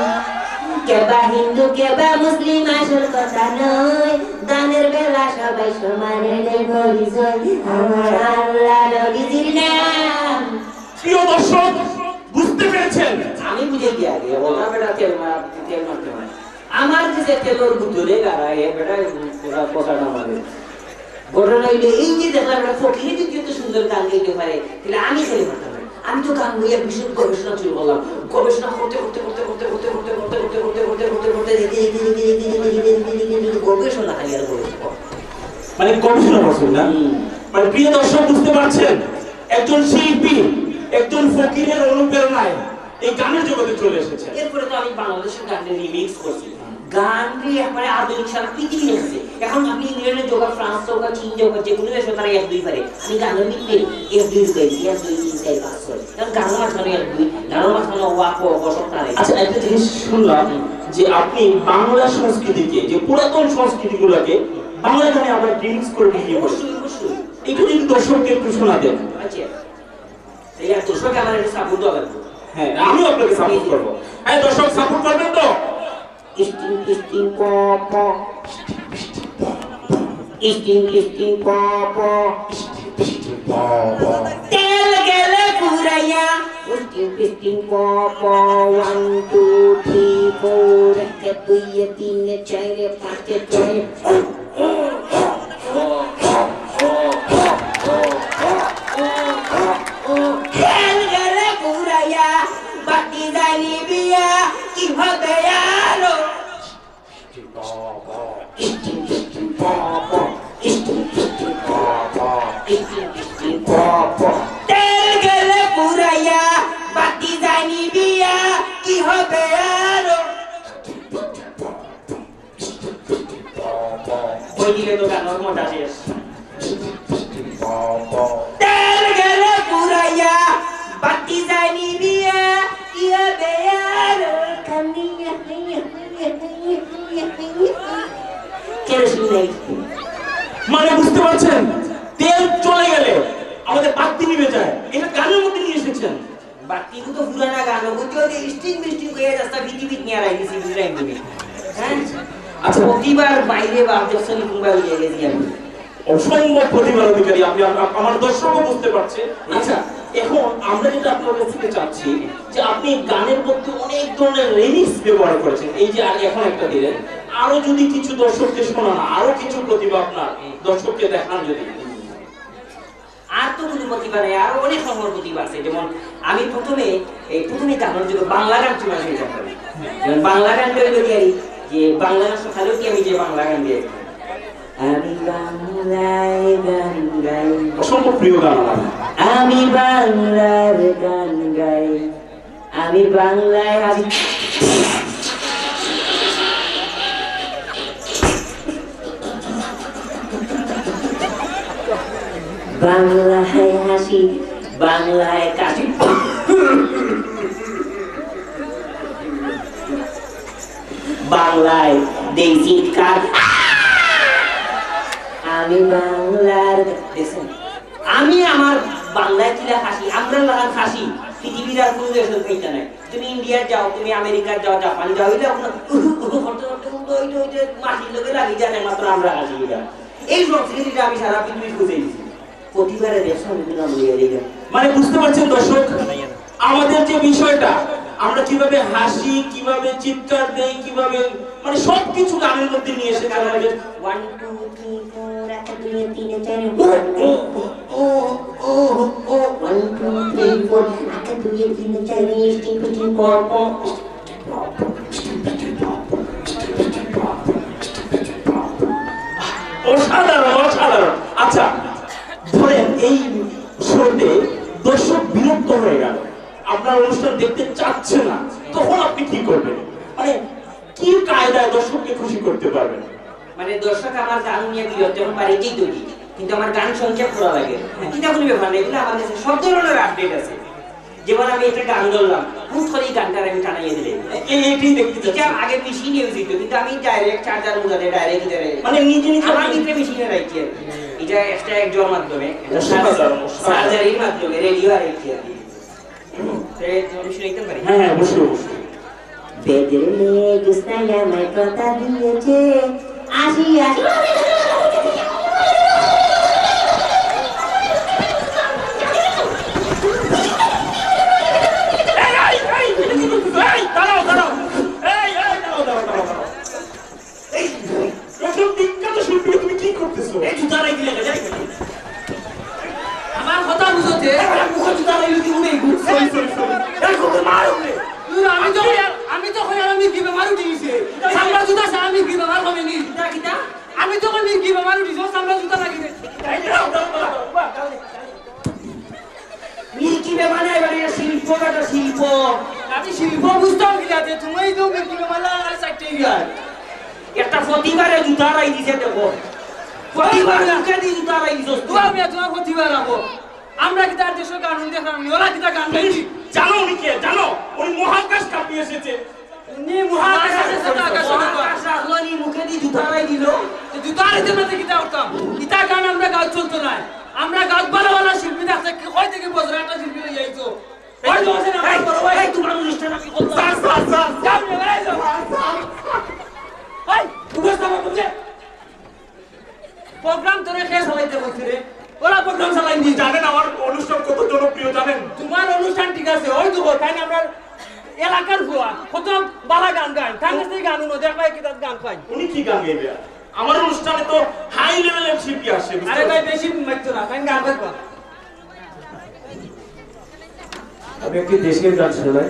S8: কেবা হিন্দু কেবা মুসলিম আসল কথা নয় দানের বেলা সবাই সমানে নেই পরিচয় আমার আল্লাহ নবীর নাম।
S7: প্রিয় দর্শক বুঝতে পেরেছেন?
S1: আমি বুঝে গিয়া গে ওনা বেটা তেল মারতে হয় আমার যে তেলর ভিতরে গাড়ায় বেটা পুরা কথাটা মানে ঘটনা হইলে এই যে দেখলাম একটা ফকিরে যদি এত সুন্দর গান গাইতে পারে তাহলে আমি খেলে পারতাম না। আমি তো গান গাইয়া ভীষণ গবেষণা শুরু করলাম, গবেষণা করতে গবেষণা খালি আর
S7: মানে গবেষণা করছেন না? মানে প্রিয় দর্শক বুঝতে পারছেন, একজন শিল্পী একজন ফকিরের অনুপ্রেরণায় এই গানের জগতে চলে এসেছে।
S1: এরপরে তো আমি বাংলাদেশের গানের রিমিক্স করছি, গান দিয়ে একবারে আধুনিক সারা পৃথিবী এসেছে। এখন আপনি ইংল্যান্ডে যোগা, ফ্রান্স যোগা, চীন যোগা, যেগুলো দেশে তারা 1-2 পারে, আমি গানের মিটলে 1-2 গাইছি, 1-2 3 4 5 6 কারণ গানের মাঝখানে 1-2 গানের মাঝখানে ওয়াক সব তারে।
S7: আচ্ছা, একটা জিনিস শুনলাম যে আপনি বাংলা সংস্কৃতিকে, যে পুরাতন সংস্কৃতিগুলোকে বাংলা গানে আবার রিমিক্স করে দিয়ে
S1: অবশ্যই
S7: একটু যদি দর্শককে একটু শোনা দেন।
S1: আচ্ছা, এই দর্শক আমার একটু সাপোর্ট দেওয়া লাগবে।
S7: হ্যাঁ, আমিও আপনাকে সাপোর্ট করব। হ্যাঁ দর্শক, সাপোর্ট করবেন তো?
S1: Isting popo, isting popo, tel gele puraya, isting popo, 1 2 3 4, ke 2 3 4 5 tel gele puraya, bati dali biya, ki hobe yaro. তেল গেলে পুরাইয়া বাতি জানি বিয়া কি হবে আরো ওই দিলে তো গানের মজা শেষ। তেল গেলে পুরাইয়া বাতি জানি বিয়া কি হবে আরো কানিয়া
S7: মানে বুঝতে পারছেন, তেল চলে গেলে আমাদের বাতি নিভে যায়, এটা গানের মধ্যে নিয়ে এসেছেন।
S1: বাতি তো পুরানা গান বুঝছো যে স্টিং হয়ে রাস্তা ভিডিভিড নিয়ে রাখছি বুঝলাম তুমি। হ্যাঁ আচ্ছা, প্রতিবার বাইরে বা দর্শনী কিংবা হয়ে গেছি আমি
S7: অসম্ভব প্রতিভার অধিকারী আপনি, আমার দর্শকও বুঝতে পারছে। আচ্ছা, এখন আমরা যেটা আপনার কাছ থেকে চাচ্ছি যে আপনি গানের মধ্যে অনেক ধরনের রিমিক্স ব্যবহার করেছেন, এই যে এখন একটা দিলেন, আরো যদি কিছু দর্শককে শোনান, আরো কিছু প্রতিভা আপনার দর্শককে দেখান যদি।
S1: আর তো কোনো প্রতিভা নেই, আরো অনেক রকমের প্রতিভা আছে। যেমন আমি প্রথমে গানের জন্য বাংলা গান চলে আসি, যেমন বাংলা গান করে যদি যে বাংলা গান সকালেও কি আমি যে বাংলা গান দিয়ে আমি বাংলায় গান গাই,
S7: অসম্ভব প্রিয় গান আমার।
S1: আমি বাংলার গান গাই, আমি বাংলায় বাংলায় হাসি, বাংলায় কাশি, বাংলায় দেই চিৎকার, আমি বাংলার দেখছেন, আমি আমার বাংলায় চিলা হাসি, আমরা লাগান হাসি পৃথিবীর আর কোনো দেশের এইটা নাই। তুমি ইন্ডিয়ার যাও, তুমি আমেরিকার যাও, জাপান যাও, এটা মাটির লোকে লাগি জানে মাত্র আমরা হাসি। এই সংস্কৃতিটা আমি সারা পৃথিবী খুঁজে দিচ্ছি, প্রতিবারের দেশ
S7: মানে বুঝতে পারছেন দর্শক, আমাদের যে বিষয়টা, আমরা কিভাবে হাসি, কিভাবে চিৎকার দেই, কিভাবে মানে সবকিছু গানের মধ্যে নিয়ে এসে আমাদের
S8: 1 2 3 4 1 2 3 4 1 2 3 4 1 2 3 4 স্টিং পিটিং পপ
S7: অসাধারণ অসাধারণ। আচ্ছা ধরেন এই শোতে দর্শক বিরক্ত হয়ে গেল, আপনার অনুষ্ঠান দেখতে চাচ্ছে না, তখন আপনি কি করবেন? মানে কি কায়দায় দর্শককে খুশি করতে পারবেন?
S1: মানে দর্শক আমার গান নিয়ে বিরত যখন বাড়িতেই তৈরি, কিন্তু আমার গান সংক্ষেপ করা লাগে, এটা কোনো ব্যাপার নেই। এগুলো আমার কাছে সব ধরনের আপডেট আছে। যেমন আমি একটা গান ধরলাম খুব করে গানটার আমি টানাইয়ে দিলে
S2: এইটাই দেখতে
S1: এটা
S2: চাচ্ছি
S1: আগে মেশিন ইউজ হইতো কিন্তু আমি ডাইরেক্ট চার্জার মুড়াতে ডাইরেক্ট
S2: মানে নিজে নিজে
S1: আমার ভিতরে মেশিনে রাখছি আর কি। এটা একটা একজোর মাধ্যমে
S2: অসাধারণ, অসাধারণ।
S1: সার্জারির মাধ্যমে রেডিও আর কি আর কি তুমি শুনাইতে পারি
S2: হ্যাঁ হ্যাঁ বসে বসে
S8: বেদলে গুস্তায় আমায় কথা দিয়েছে আসি আসি
S2: তুমি কি করতেছো
S1: এই জুতা রাখি লাগা যাই
S5: আমার কথা বুঝতে
S2: মুখে জুতা লাগিয়ে তুমি এই গুড সরি সরি সরি এই কোকে মারো রে
S5: আমি তো কই আমি কি বেমারু দিছে সামরা জুতা সা আমি কি বেমার হবে নি
S1: কিটা কিটা
S5: আমি তো কই কি বেমারু দিছো সামরা জুতা লাগিয়ে
S1: মিল্কি বেমানে এবারে শিল্প কাটা শিল্প
S5: আমি শিল্প বুঝতাম কি যাতে তুমি তো কি বেমালা সাইটে গিয়া
S1: একটা প্রতিবারে জুতা রাই দিছে দেখো প্রতিবার মুখে দিয়ে জুতা রাই দিছো
S5: তো আমি তোমার প্রতিবার রাখো আমরা কি তার দেশের কানুন দেখাম নি ওরা কি তা গান গাইছি
S2: জানো উনি কে জানো উনি মহাকাশ কাঁপিয়ে এসেছে
S5: নি মহাকাশ আকাশ
S1: রাখলি মুখে দিয়ে জুতা রাই দিল
S5: জুতা রাইতে না কি তা উঠতাম ইতা গান আমরা গাও চলতো না আমরা গাছ বালা শিল্পী দেখতে কই থেকে বজরা একটা শিল্পী লই যাইতো ওই তো আছে না বড় ভাই
S1: এই তোমার অনুষ্ঠান আমি করতে
S2: স্যার স্যার স্যার
S5: যাও রে ভাই যাও হাই
S2: তুমি সামনে তুমি
S5: প্রোগ্রাম তোরে কে চালাইতে বলছি রে ওরা প্রোগ্রাম চালাই নি
S2: জানেন আমার অনুষ্ঠান কত জনপ্রিয় জানেন
S5: তোমার অনুষ্ঠান ঠিক আছে ওই তো তাই না আমরা এলাকার ভুয়া কত বালা গান গান কাঙ্গেস গান উনো দেখাই কি গান পাই
S2: উনি কি গান গাইবে আমার অনুষ্ঠানে তো হাই লেভেলের শিল্পী আসে
S5: আরে ভাই বেশি মাইতো না কান গান গাইবা
S2: আমি একটি দেশের গান শোনাই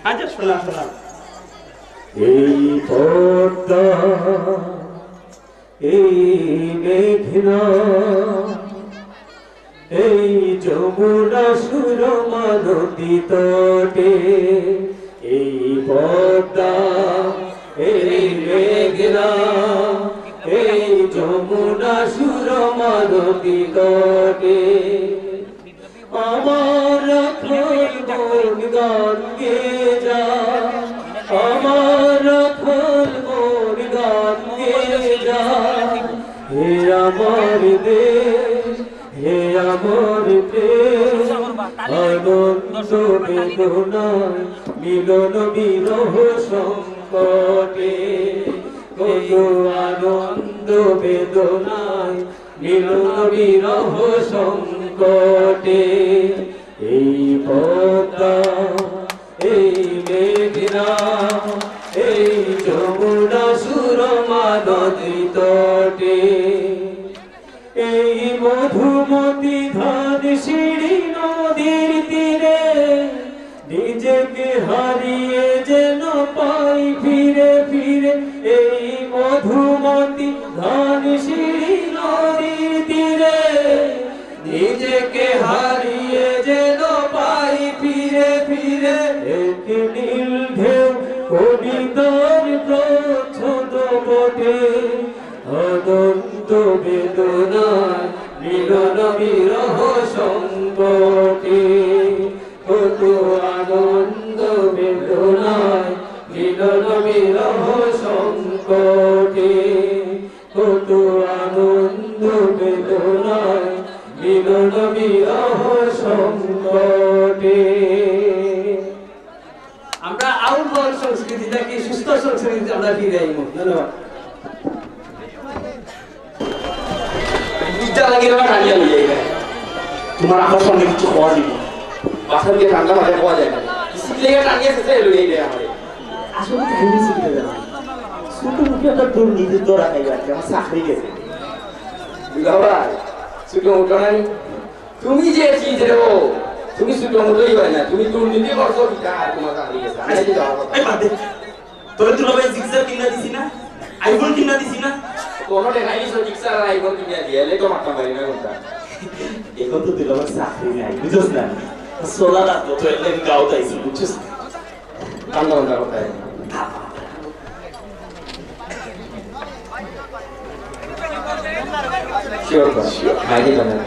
S2: আচ্ছা শোনা শোনা এই পদ্মা এই মেঘনা এই যমুনা সুরমা নদী তটে এই পদ্মা এই মেঘনা এই যমুনা সুরমা নদী তটে আমার খোল গান গে যা আমার খোল গান গে যা হে আমার দেশ হে আমার দেশ আনন্দ বেদনায় মিলন বিরহ সংকটে কত আনন্দ বেদনায় মিলন বিরহ সংকটে এই পদ্মা এই মেঘনা এই যমুনা সুরমা নদী তটে এই মধুমতি ধান সিঁড়ি নদীর তীরে নিজেকে হারিয়ে যেন পাই ফিরে ফিরে এই মধুমতি ধান সিঁড়ি নদীর তীরে নিজেকে হারিয়ে যেন পাই ফিরে ফিরে এক নীল ঢেউ কবিতার প্রচ্ছদ বটে আনন্দ বেদনায় মিলন বিরহ সংকটে কত আনন্দ বেদনায় মিলন বিরহ সংকটে কত আনন্দ বেদনায় মিলন বিরহ সংকটে
S5: আমরা আউটডোর সংস্কৃতিটাকে সুস্থ সংস্কৃতি আমরা ফিরে আইব ধন্যবাদ
S1: জুতা লাগিয়ে না টানিয়ে লই যাইবে
S2: তোমার আমার সামনে কিছু খাওয়া দিব
S1: বাসা দিয়ে ঠান্ডা মাঝে পাওয়া যায় না সিলেগে টানিয়ে শেষে লই যাইবে আমারে
S2: আসলে কাহিনী ছিল না ছোট মুখে একটা দুর্নীতি তো রাখাই আছে আমার চাকরি গেছে
S1: বাবা সুটো উঠানাই তুমি যে চিজ রে ও তুমি সুটো মুটই হয় না তুমি দুর্নীতি করছো কিটা তোমার কাছে গেছে আরে যে যাও
S2: এই বাদে তোরে তুই ভাই জিক্সার কিনা দিছি না আইফোন কিনা দিছি না
S1: কোনো দেখাই দিছো জিক্সার আইফোন কিনে দিয়ে এলে তো মাথা মারি না কোনটা
S2: এখন তো দিল আমার চাকরি নাই বুঝছ না সোলা রাখলো তো এলে গাও তাইছি বুঝছিস
S1: কান্দা কান্দা কথা শিওর শিওর খাইতে জানেন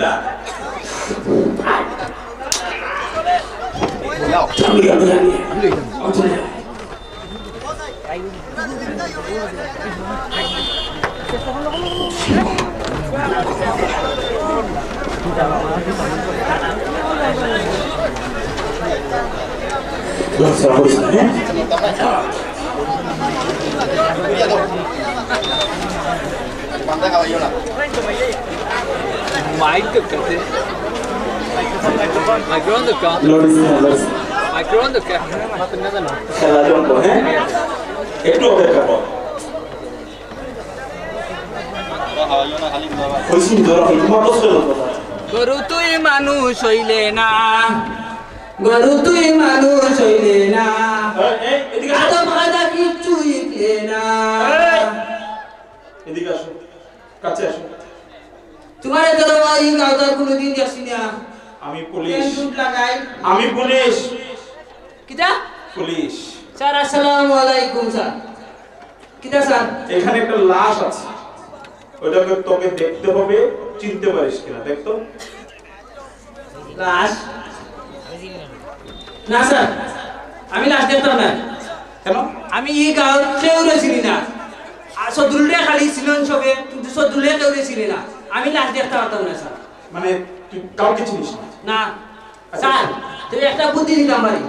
S4: গরু তুই মানুষ হইলে না,
S3: গরু তুই মানুষ হইলে না, আদম আদা কিচ্ছু ইকলে না।
S7: এদিকে আসো, কাছে আসো।
S3: তোমার এত এই গাওদার কোনোদিন দেখছি না।
S7: আমি পুলিশ।
S3: শুট লাগাই।
S7: আমি পুলিশ।
S3: কিটা?
S7: পুলিশ।
S3: স্যার আসসালামু আলাইকুম স্যার। কিটা স্যার?
S7: এখানে একটা লাশ আছে, ওটাকে তোকে দেখতে হবে, চিনতে পারিস কিনা দেখতো।
S3: লাশ? না স্যার, আমি লাশ দেখতাম না।
S7: কেন?
S3: আমি এই গাঁও কেউ চিনি না। আর সদুলটা খালি ছিলেন সবে, কিন্তু সদুলে কেউ চিনি না। আমি লাশ দেখতে পারতাম না স্যার।
S7: মানে তুই কাউকে চিনিস না?
S3: না স্যার, তুই একটা বুদ্ধি দিতাম পারি।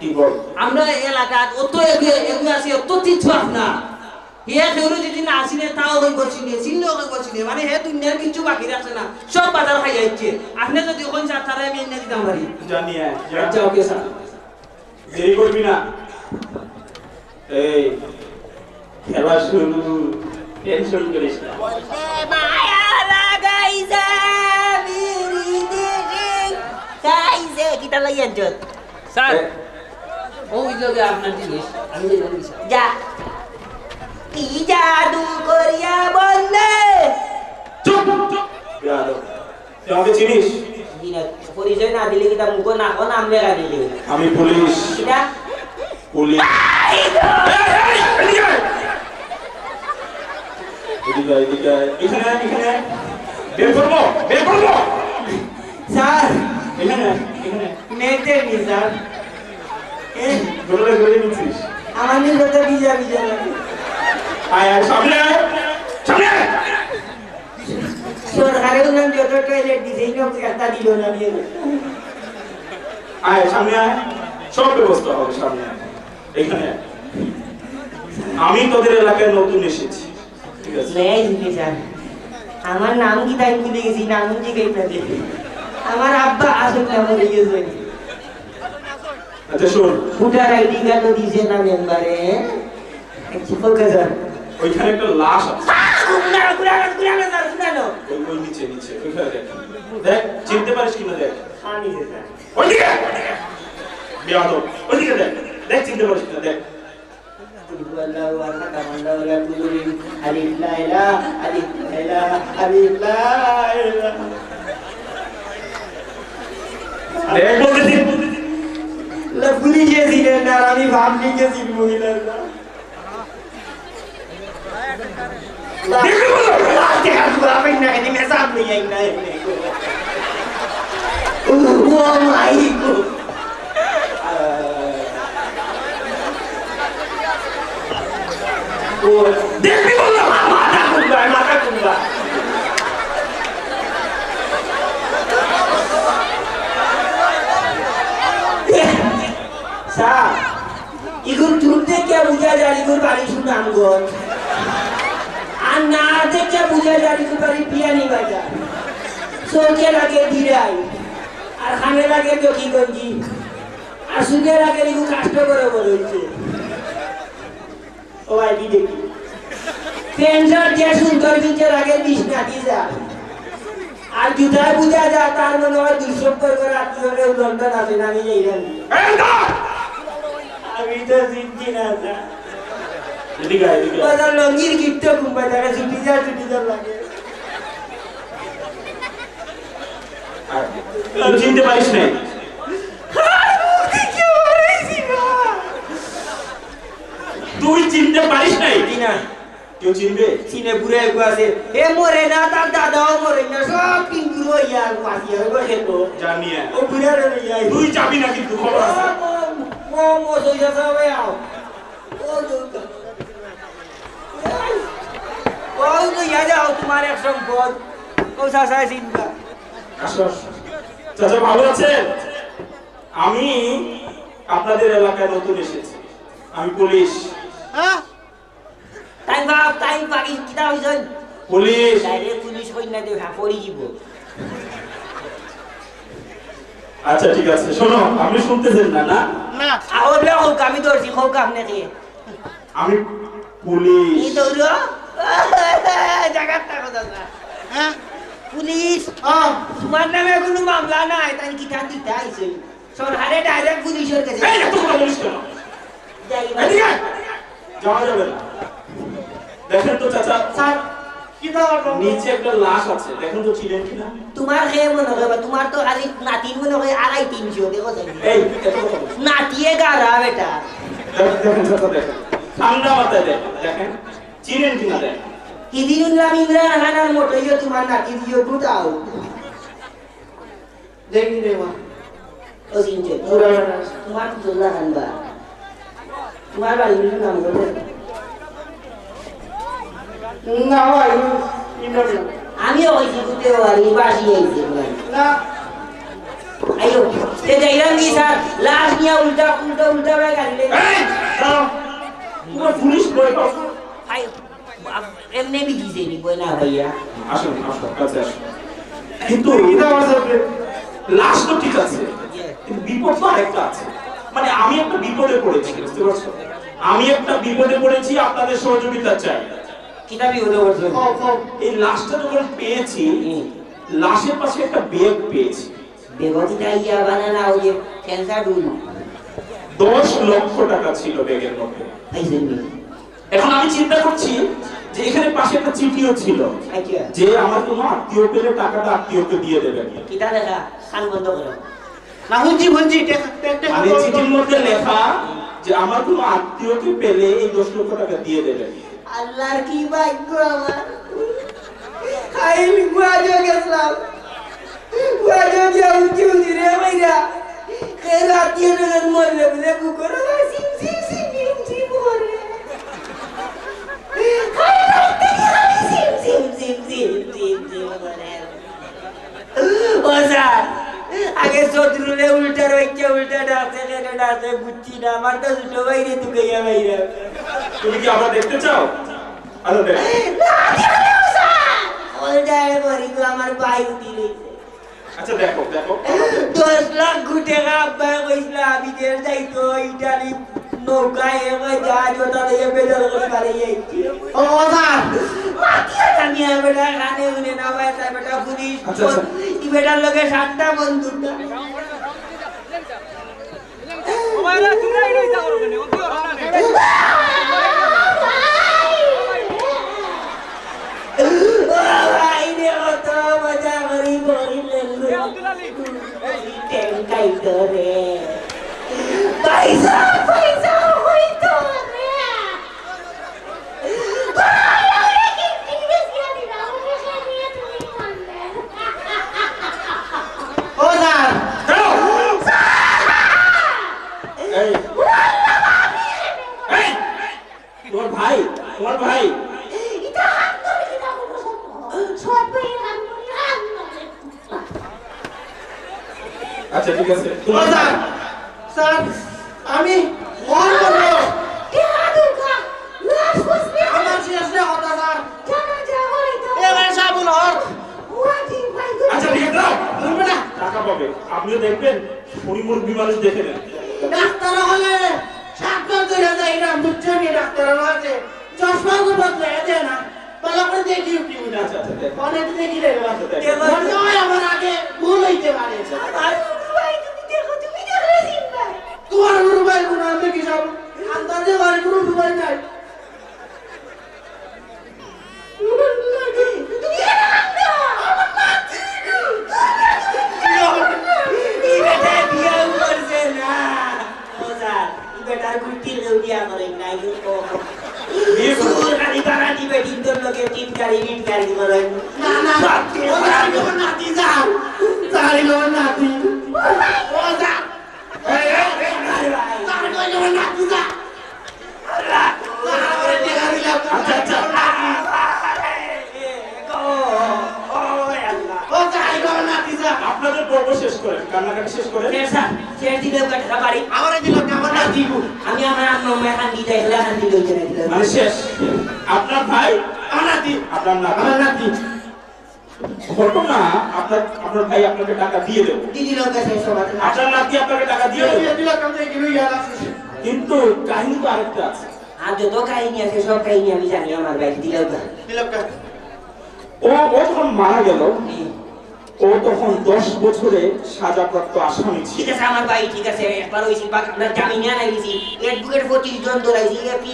S7: কি বল?
S3: আমরা এলাকাত অত এগুলো আছে, অত তীর্থ না। হে কেউ যদি না আসিনে তাও হইব চিনে, চিনলেও হইব চিনে। মানে হে দুনিয়ার কিছু বাকি রাখছে না, সব বাজার খাই যাচ্ছে। আপনি যদি ওখান স্যার তারা আমি এনে দিতাম পারি।
S7: জানি
S3: আচ্ছা ওকে স্যার।
S7: দেরি করবি না। এই খেলা শুরু, টেনশন করিস না।
S8: মায়া লাগাইছে বিড়ি দিদি খাইছে কিটা লাগিয়ে জত
S4: স্যার
S3: ওই লগে আপনার জিনিস আমি যেটা দিছি
S8: যা কি জাদু করিয়া বললে
S7: চুপ চুপ। ইয়াদ, তুই আমাকে চিনিস?
S8: দিনা পরিচয় না দিলে কিটা মুখ না কোন নাম লেখা দিলে
S7: আমি পুলিশ।
S8: কিটা
S7: পুলিশ। এদিকে এদিকে এখানে এখানে বের করবো, বের করবো।
S3: স্যার
S7: এখানে এখানে
S3: মেয়েতে নি স্যার
S7: দৌড়ে দৌড়ে নিচ্ছিস।
S3: আমার নিজ কথা ভিজা ভিজা লাগে
S7: আয় আয় সামনে আয়, সামনে আয়।
S3: সরকারে উনান যত টয়লেট দিছে এই লোক একটা দিল না নিয়ে
S7: আয় সামনে আয়, সব ব্যবস্থা হবে সামনে আয়। এখানে আয়। আমি তোদের এলাকায় নতুন এসেছি, ঠিক আছে?
S8: নেই দিদি স্যার আমার নাম কি তাই ভুলে গেছি নাম জিজ্ঞেস করে আমার আব্বা আসল নাম ভুলে গেছে
S7: আচ্ছা শোন,
S8: ভোটার আইডি কার্ডও দিছে না মেম্বারে ওকে স্যার
S7: ওইখানে একটা লাশ আছে।
S8: গুলানো
S7: ওই নিচে নিচে ওইখানে দেখ, দেখ চিনতে পারিস কিনা দেখ।
S8: আমি স্যার
S7: ওইদিকে বিয়াদব, ওইদিকে দেখ, দেখ চিনতে পারিস কিনা দেখ।
S8: Allahu akbar Allahu akbar alif la ilaha alif la ilaha alif la ilaha
S7: দেখ বলতেছি
S3: লা পুলিশে ছিলেন না আমি ভাবনি গেছি মহিলা
S7: দেখবি বলো।
S3: আপনি না এনে মেসাব নিয়ে আই না ও মাই গড
S7: দেখবি বললো।
S3: মাথা কুমড়া স্যার ইগুর দূর থেকে বুঝা যায় ইগুর বাড়ি সুনামগঞ্জ আর না দেখে বুঝা যায় ইগুর বাড়ি পিয়ানি বাজার চোখে লাগে দিরাই আর খানে লাগে দক্ষিণগঞ্জি আর সুখে লাগে ইগু কাষ্ট করে বলেছে ও আইডি দেখি পেন্সার যে সুন্দর বিচার আগে বিছনা দিয়ে যায় আর জুতায় বুঝা যায় তার মনে হয় দুঃসম্পর্ক আত্মীয়রে লন্ডন আছে না আমি যাই জানি আমি তো চিনছি না স্যার
S7: এদিকে আয়, এদিকে আয়।
S3: বাজার লঙ্গির গিফট ঘুমাই থাকে ছুটি যা লাগে
S7: তুই চিনতে পারিস নাই? তুই চিনতে পারিস নাই?
S3: না
S7: কেউ চিনবে?
S3: চিনে বুড়ে একু আছে এ মরে না তার দাদাও মরে না সব কিন্তু ইয়ার পাশি আর বসে তো
S7: জানিয়ে
S3: ও বুড়ে রে ইয়াই
S7: তুই যাবি না কিন্তু খবর আছে।
S5: মো সইয়া সবাই আও ও তো ইয়া যাও তোমার এক সম্পদ ও সাসা চিন্তা
S7: চাচা ভালো আছেন? আমি আপনাদের এলাকায় নতুন এসেছি, আমি পুলিশ।
S5: টাইম বাকি কিটা হইছেন
S7: পুলিশ
S5: ডাইরেক্ট পুলিশ কই না দেও পড়ি দিব
S7: আচ্ছা ঠিক আছে, শোনো আপনি শুনতেছেন না? না
S5: না আওলে হোক আমি দর্জি হোক আপনি কি
S7: আমি পুলিশ।
S5: এই দৌড়ো জায়গাটা কথা না হ্যাঁ পুলিশ তোমার নামে কোনো মামলা নাই তাই কিটা দিতে আইছে সরকারে ডাইরেক্ট পুলিশের কাছে
S7: এই এত কথা বলিস কেন?
S5: যাইবা
S7: এদিকে যাওয়া যাবে না। দেখেন তো চাচা,
S5: স্যার কি দাও
S7: নিচে একটা লাশ আছে, দেখেন তো ছিলেন কিনা।
S5: তোমার খেয়ে মনে হবে তোমার তো খালি নাতি মনে হয় 250 দেখো যাই
S7: এই এত কথা বলিস
S5: নাতিয়ে গারা বেটা
S7: দেখেন চাচা, দেখেন ঠান্ডা মাথায় দেখেন, দেখেন চিনেন কিনা দেখেন।
S5: হিদিনুল্লাহ ইমরান খানের মতো ইয়ে তোমার নাতি দিও গুটাও দেখি রে মা ও সিনচে তোমার দুল্লাহ খান বা তোমার বাড়ির নাম বলে
S3: না ভাই ইমরান
S5: আমিও হইছি গুতে বাড়ি বাসি আইছি
S3: না
S5: আইও তে যাইরাম কি স্যার লাশ নিয়া উল্টা উল্টা উল্টা করে গাড়ি
S7: এই দাঁড়াও, তোমার পুলিশ বয় পাও।
S5: আই এমনি বিজিছে নি বই না ভাইয়া
S7: আসুন আসুন কাছে আসুন। কিন্তু লাশ তো ঠিক আছে, কিন্তু বিপদ তো আরেকটা আছে। মানে আমি একটা বিপদে পড়েছি, বুঝতে পারছো? আমি একটা বিপদে পড়েছি, আপনাদের সহযোগিতা চাই।
S5: কিতাবি হলো বলছো
S7: এই লাশটা যখন পেয়েছি, লাশের পাশে একটা ব্যাগ পেয়েছি।
S5: বেগতিটা ইয়া বানানা ওই যে ক্যান্সার ডুল
S7: 10 লক্ষ টাকা ছিল ব্যাগের মধ্যে।
S5: আইছেন
S7: এখন আমি চিন্তা করছি যে এখানে পাশে একটা চিঠিও ছিল
S5: আচ্ছা
S7: যে আমার কোনো আত্মীয় পেলে টাকাটা আত্মীয়কে দিয়ে দেবেন।
S5: কিতা লেখা কান বন্ধ করো
S3: না বুঝছি
S7: মানে চিঠির মধ্যে লেখা যে আমার কোনো আত্মীয়কে পেলে এই 10 লক্ষ টাকা দিয়ে দেবেন।
S5: আল্লাহর কি ভাগ্য আমার খাইল গুয়াজো গেছলাম গুয়াজো গিয়া উঠি উঠি রে ভাইরা কে রাতিয়ে রে মরলে বলে কুকুর সিম সিম সিম সিম সিম করে সিম সিম সিম সিম সিম সিম করে ও স্যার আগে শত্রুরে উল্টা রইছে উল্টা ডাকছে কেন ডাকছে বুঝছি না আমার তো দুটো বাইরে তুকাইয়া বাইরে
S7: তুমি কি আবার দেখতে চাও? আচ্ছা দেখ।
S5: আমার ভাই দিলে
S7: আচ্ছা দেখো দেখো
S5: 10 লাখ টাকা আব্বা কইছিল আমি দেশ যাইতো ইটালি নৌকায় এবার জাহাজ ওটা দিয়ে বেজাল করে বাড়িয়ে আইছি
S3: ও স্যার
S5: মাটিয়া জানিয়া বেটা কানে উনে না ভাই তাই বেটা পুলিশ ই বেটার লগে 7টা বন্দুক
S4: ওমাইরা তুমি এই রইতা করো কেন ওকে ওরা না
S5: ভাই রে কত মজা করি বলিলে টেনকাই করে পয়সা পয়সা হইতো রে
S3: ও স্যার
S7: এই এই তোমার ভাই আচ্ছা ঠিক আছে।
S3: ও স্যার স্যার আমি ফোন করব আমার শেষে কথা স্যার এবার সাবুন হর
S7: আচ্ছা ঠিক আছে দাও।
S3: বলবে না
S7: টাকা পাবে, আপনিও দেখবেন উনি মুরগি মানুষ দেখে নেন।
S3: ডাক্তার হলে সাতটা ধরে যায় না বুঝছেন ডাক্তার আছে চশমা তো বদলে দেয় না ভালো করে দেখি উঠি উঠে
S7: আচ্ছা আচ্ছা দেখ।
S3: অনেক দেখি রে মনে হয় আমার আগে ভুল হইতে পারে তোমার রুবাই গুণ আমি কি সব আন্দাজে বাড়ি কোনো রুবাই নাই
S5: বেটার গুটি লউডিয়া করে নাই তো সুর গাড়ি তারা দিবে তিনজন লোকে তিন গাড়ি করে
S3: না না ও নাতি যাও তারি গো নাতি ও যা এই
S5: স্যার চেয়ার দিলে কাটা বাড়ি আমারে দিল না আমার না দিব আমি আমার আম্মা মা হান্ডি দেইলা হান্ডি লইতে না দিল
S7: মানে শেষ আপনার ভাই
S5: আমার নাতি
S7: আপনার না
S5: আমার নাতি
S7: ঘটনা আপনার ভাই আপনাকে টাকা দিয়ে দেব
S5: দিদি লোক আছে সবাই
S7: আপনার নাতি আপনাকে টাকা দিয়ে দেব
S5: দিল কাম থেকে গিয়ে ইয়ার আছে
S7: কিন্তু কাহিনী তো আরেকটা আছে
S5: আর যত কাহিনী আছে সব কাহিনী আমি জানি আমার ভাই দিল
S7: ও যখন মারা গেল ও তখন 10 বছরে সাজাপ্রাপ্ত আসামি ছিল
S5: ঠিক আছে আমার ভাই ঠিক আছে একবার হইছি বাক আপনার জামিনে আনাইছি এডভোকেট 25 জন দৌড়াইছি পি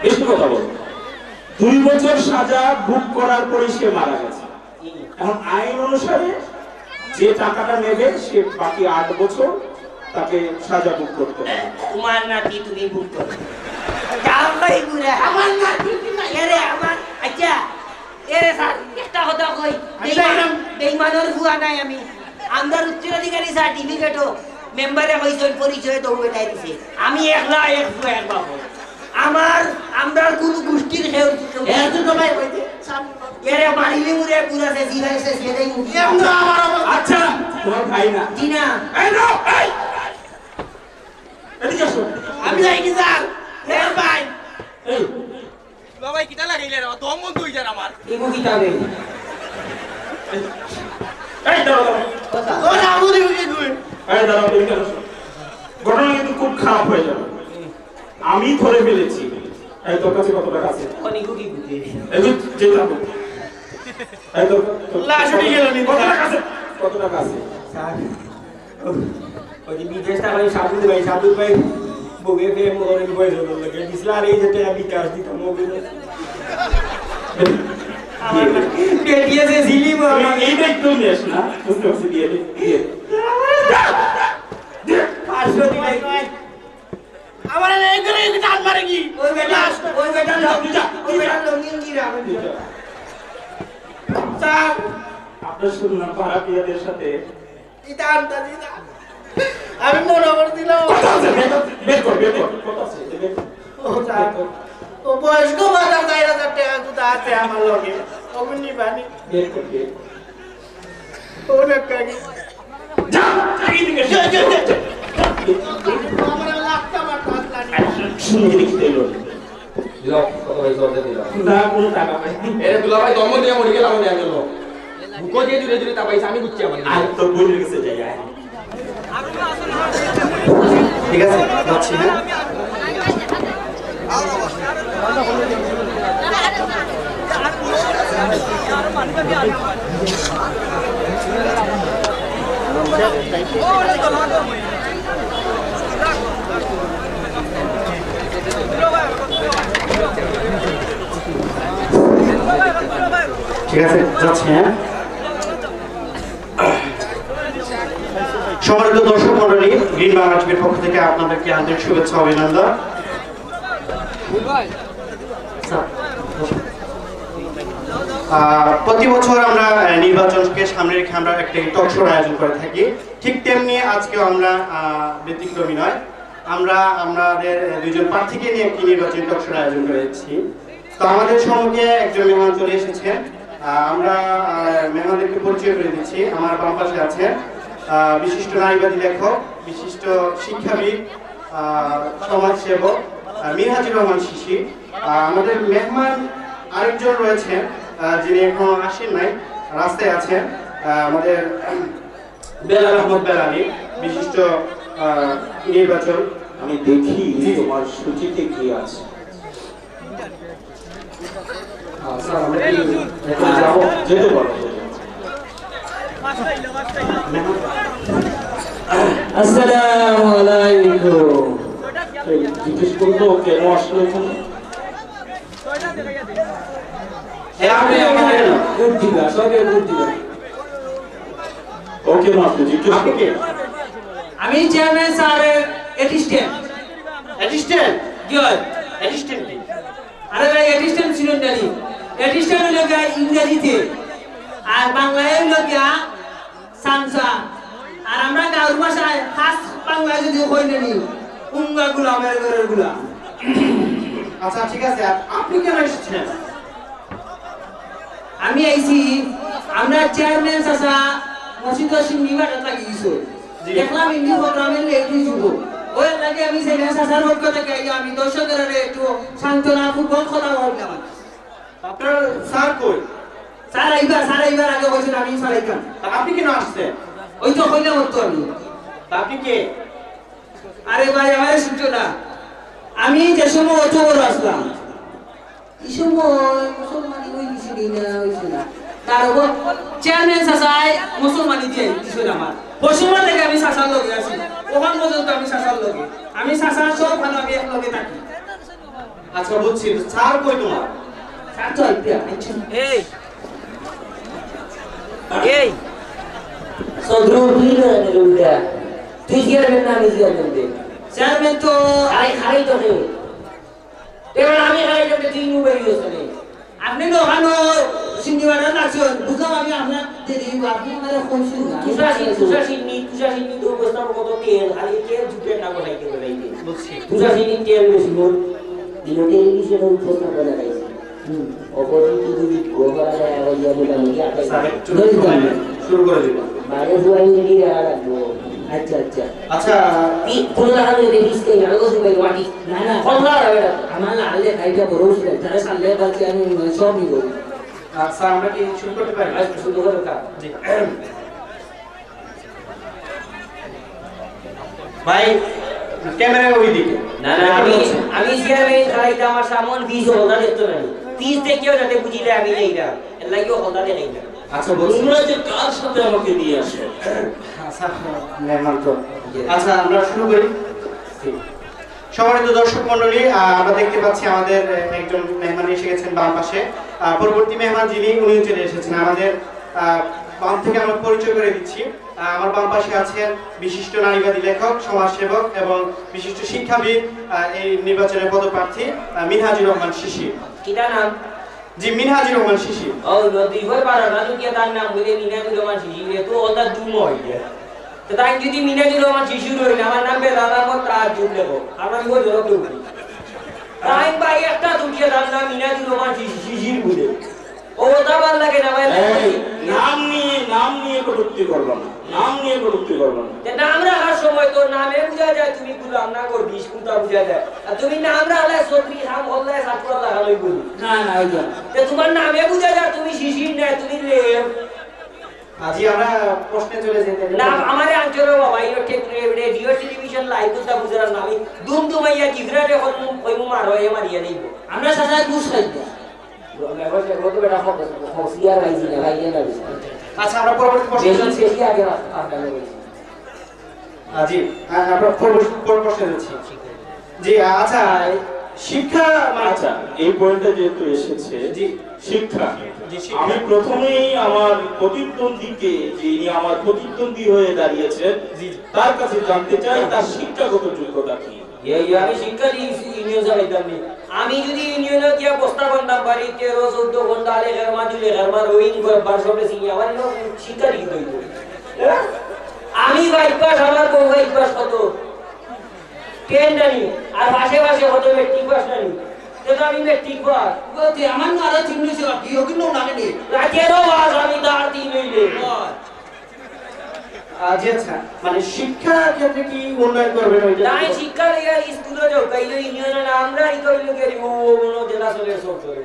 S7: বেশি কথা বল 2 বছর সাজা ভোগ করার পরে সে মারা গেছে এখন আইন অনুসারে যে টাকাটা নেবে সে বাকি 8 বছর তাকে সাজা ভোগ করতে হবে
S5: তোমার নাতি তুমি ভোগ করো যাও ভাই বুড়া আমার নাতি এরে আমার আচ্ছা এরে স্যার একটা কথা কই বেঈমানের ভুয়া নাই আমি আমদার উত্তরাধিকারী সার্টিফিকেটও মেম্বারে হইছেন পরিচয় তো বেটাই দিছে আমি একলা এক ভুয়া এক বাপ আমরার কোন গোষ্ঠীর হেউ এত তোমায় কইতে এরে মারিলে মুরে পুরা সে জিরাইছে সেটাই মুখে আমার
S7: আচ্ছা তোমার ভাই না
S5: দিনা
S7: এই নো এই এদিকে আসো
S5: আমি যাইনি স্যার এর ভাই
S7: এই
S4: বাবাই কিটা লাগাইলে রে দম বন্ধ হই যায় আমার
S5: এগো কিতাবে
S7: এই দাঁড়াও
S5: কথা
S4: ও না আমুদি কি কই
S7: এই দাঁড়াও এদিকে আসো ঘটনা কিন্তু খুব খারাপ হয়ে যাবে আমি ধরে ফেলেছি এই তোর কাছে কত টাকা আছে
S5: কোনি গুকি গুকি
S7: এই যে যাবো এই তোর
S4: লাশ উঠে গেল নি
S7: কত টাকা আছে
S5: স্যার ওই যে বিদেশটা ভাই সাধু ভাই বগে ফে মোরে বই জন্য লাগে দিছলার এই যেটা আমি কাজ দিতাম মোগে আমার পেটিএসে জিলি মামা
S7: এইটা একটু নিস না বুঝতে পারছি দিয়ে দিয়ে
S5: 500 দিলাই
S4: আমার এই করে টান মারে কি
S5: ওই বেটা লঙ্গিন গিরা
S7: স্যার আপনার শুনলাম পাড়া পিয়াদের সাথে
S4: এটা আনতা দিদা আমি মনে করে দিলাম
S7: বের কর কত আছে বের কর।
S4: ও স্যার ও বয়স্ক বাজার 4000 টাকা কুতা আছে আমার লগে অগুনি বানি
S7: বের কর বের
S4: ও নাকি
S7: যা এইদিকে
S4: আমার লাগতা মারতা লাগি
S7: শুনে লিখতে এলো
S1: দিলাম কত ভাই জোর দিলাম
S7: না কোনো টাকা নাই
S2: এরে দুলা ভাই দম দিয়ে মরে গেলাম আমি গেল বুকো দিয়ে দূরে দূরে তাবাইছে আমি বুঝছি আমার
S7: আর তো বলে গেছে যাই আয়
S2: ঠিক আছে যাচ্ছি হ্যাঁ ঠিক আছে যাচ্ছি হ্যাঁ সম্মানিত দর্শক মণ্ডলী গ্রিন বাংলা টিভির পক্ষ থেকে আপনাদেরকে আন্তরিক শুভেচ্ছা অভিনন্দন প্রতি বছর আমরা নির্বাচনকে সামনে রেখে আমরা একটা টক শোর আয়োজন করে থাকি ঠিক তেমনি আজকেও আমরা ব্যতিক্রমী নয় আমরা আমাদের দুজন প্রার্থীকে নিয়ে একটি নির্বাচনী টক শোর আয়োজন করেছি তো আমাদের সম্মুখে একজন মেহমান চলে এসেছেন আমরা মেহমানদেরকে পরিচয় করে দিচ্ছি আমার বাম পাশে আছেন বিশিষ্ট নারীবাদী লেখক বিশিষ্ট শিক্ষাবিদ সমাজসেবক মিনহাজুর রহমান শিশি আমাদের মেহমান আরেকজন রয়েছেন যিনি এখনো আসেন নাই রাস্তায় আছেন আমাদের বেলাল আহমদ বেলালি বিশিষ্ট নির্বাচন
S7: আমি দেখি তোমার সূচিতে কি আছে
S2: স্যার আমরা কি এখন যাবো
S7: যেতে পারো
S1: আসসালামু আলাইকুম
S7: জিজ্ঞেস করতো কেন আসলো এখানে
S1: ভোট দিবা সবে ভোট দিবা
S7: ওকে না আপনি জিজ্ঞেস করতে
S5: আমি চেয়ারম্যান স্যারের অ্যাসিস্ট্যান্ট কি হয় আরে ভাই অ্যাসিস্ট্যান্ট ছিলেন জানি অ্যাসিস্ট্যান্ট হলো গিয়া ইংরেজিতে আর বাংলায় হলো গিয়া সামসা আর আমরা গাঁর ভাষায় খাস বাংলায় যদি কই নানি উঙ্গা গুলা মেরে গুলা
S2: আচ্ছা ঠিক আছে আপনি কেন এসেছেন
S5: আমি আইছি আমরা চেয়ারম্যান চাচা মসজিদ সিন্নিবার লাগিয়েছো দেখলাম ইন্ডি প্রোগ্রামের লেডি যুব ওই লাগে আমি সেই সাসার পক্ষ থেকে আমি দর্শকের একটু সান্ত্বনা ফুটবল খেলা বললাম
S4: আপনার স্যার কই
S5: স্যার এইবার আগে বলছেন আমি সারাইকাম
S4: আপনি কেন আসছেন
S5: ওই তো কইলাম তো আমি
S4: আপনি কে
S5: আরে ভাই আমার শুনছো না আমি যে সময় অত বড় আসলাম এই সময় মুসলমানি ওই কিছু না হইছে না তার উপর চেয়ারম্যান সাসাই মুসলমানি দিয়ে কিছু না আমার পশ্চিমা থেকে আমি সাসার লগে আছি ওখান পর্যন্ত আমি সাসার লগে আমি সাসার সব ভালো আমি এক লগে থাকি
S4: আচ্ছা বুঝছি স্যার কই তোমার
S5: স্যার তো এই
S1: সদরু তুই না রুগা তুই চেয়ারম্যান না আমি চেয়ারম্যান
S5: চেয়ারম্যান তো
S1: খাই তো হে এবার আমি খাই তো তুই নু বেরিয়ে আসলে
S5: আপনি তো ওখানে সিন্ডিবাটা লাগছেন বুঝলাম আমি আপনার দেরি আপনি আমাদের কইছেন না
S1: তুষাসিনী তো বস্তার কত তেল খালি তেল ঝুঁকে না বসাইতে বলাইতে বুঝছি তুষাসিনী তেল বেশি মোর দিন টেলিভিশনে উপস্থাপনা করাইছে অপরদিকে যদি গোবালা হইয়া বলা মুই আপনি
S4: শুরু করে দিন
S1: বাইরে জুয়াই নিয়ে রাখবো আচ্ছা আচ্ছা
S4: আচ্ছা
S1: কোন লাগানো দেখিসতে আলো সুবাই ওয়াটি না না কোন লাগাবে আমার লালে খাইটা বড় ছিল তারা সালে বাকি আমি সব নিব
S4: আচ্ছা আমরা কি শুরু করতে পারি
S1: আজ শুরু করো কা
S4: জি ভাই ক্যামেরা ওই দিকে
S1: না না আমি চেয়ারম্যান খাইটা আমার সামন 20 হলদা দেখতে নাই 30 দেখেও যাতে বুঝিলে আমি নেইরা এর লাগিও হলদা দেখাই না
S4: আচ্ছা বলছি
S7: তোমরা যে কার সাথে আমাকে নিয়ে আসো
S4: আচ্ছা মেহমান তো আচ্ছা আমরা শুরু করি সম্মানিত দর্শক মণ্ডলী আমরা দেখতে পাচ্ছি আমাদের একজন মেহমান এসে গেছেন বাম পাশে পরবর্তী মেহমান যিনি উনি চলে এসেছেন আমাদের বাম থেকে আমরা পরিচয় করে দিচ্ছি আমার বাম পাশে আছেন বিশিষ্ট নারীবাদী লেখক সমাজসেবক এবং বিশিষ্ট শিক্ষাবিদ এই নির্বাচনের পদপ্রার্থী মিনহাজুর রহমান শিশির
S1: কিটা নাম
S4: জি মিনহাজুর রহমান শিশির
S1: ও নদী ভর পারা না তুই তার নাম বলে মিনাজুর রহমান শিশির তো ওটা দুম হইছে তো তাই যদি মিনাজুর রহমান শিশির হই না আমার নাম বেলালা মত তার জুড় দেব আমরা কি জোর কেউ তাই ভাই একটা দুটিয়া তার নাম মিনাজুর রহমান শিশির বলে ও ওটা ভালো লাগে না ভাই
S7: নাম নিয়ে কটূক্তি করবো না নাম নিয়ে কটূক্তি করবো না
S1: নাম রাখার সময় তোর নামে বুঝা যায় তুমি গুলাম না করবি কোনটা বুঝা যায় আর তুমি নাম রাখলে সবরি হাম হলে সাতপুরা লাগালই বলি
S5: না না ওই তো
S1: তে তোমার নামে বুঝা যায় তুমি শিশির না তুমি লেম
S4: আজি আমরা প্রশ্নে চলে যেতে
S1: না আমারে আঞ্চল বাবা ইও রেডিও টেলিভিশন লাইভ তো বুঝার নামি দুম দুমাইয়া জিগরা রে হল কই মু মারো এ মারিয়া দেব
S5: আমরা সাসায় ঘুষ খাইতে
S4: আচ্ছা আমরা পরবর্তী প্রশ্নে যাচ্ছি জি আমরা পরবর্তী প্রশ্নে যাচ্ছি জি আচ্ছা শিক্ষা
S7: আচ্ছা এই পয়েন্টটা যেহেতু এসেছে
S4: জি
S7: শিক্ষা
S4: জি শিক্ষা
S7: আমি প্রথমেই আমার প্রতিদ্বন্দ্বীকে যিনি আমার প্রতিদ্বন্দ্বী হয়ে দাঁড়িয়েছেন তার কাছে জানতে চাই তার শিক্ষাগত যোগ্যতা কি
S1: আমি শিক্ষা দিয়েছি ইউনিয়ন চালাইতাম আমি যদি ইউনিয়নে গিয়া বস্তা বান্ধাম বাড়ি 13-14 ঘন্টা আলে ঘরমা দিলে ঘরমা রোইং করবার সবে সিনি আমার শিক্ষা দিতে হইব আমি বাইপাস আমার বউ বাইপাস কত কেন জানি আর পাশে পাশে কত মেট্রিক পাস জানি তো আমি মেট্রিক পাস
S5: বলতে আমার না আরো তিন নিছে কি ও কিন্তু না নেই
S1: রাতেরও বাস আমি তার তিন হইলে
S4: জি আচ্ছা মানে শিক্ষা ক্ষেত্রে কি উন্নয়ন করবেন ওইটা
S1: নাই শিক্ষা লইয়া স্কুলে যাও কাইলে ইউনিয়নে আমরা ই কইলো কি ও মনো জেলা চলে সব করে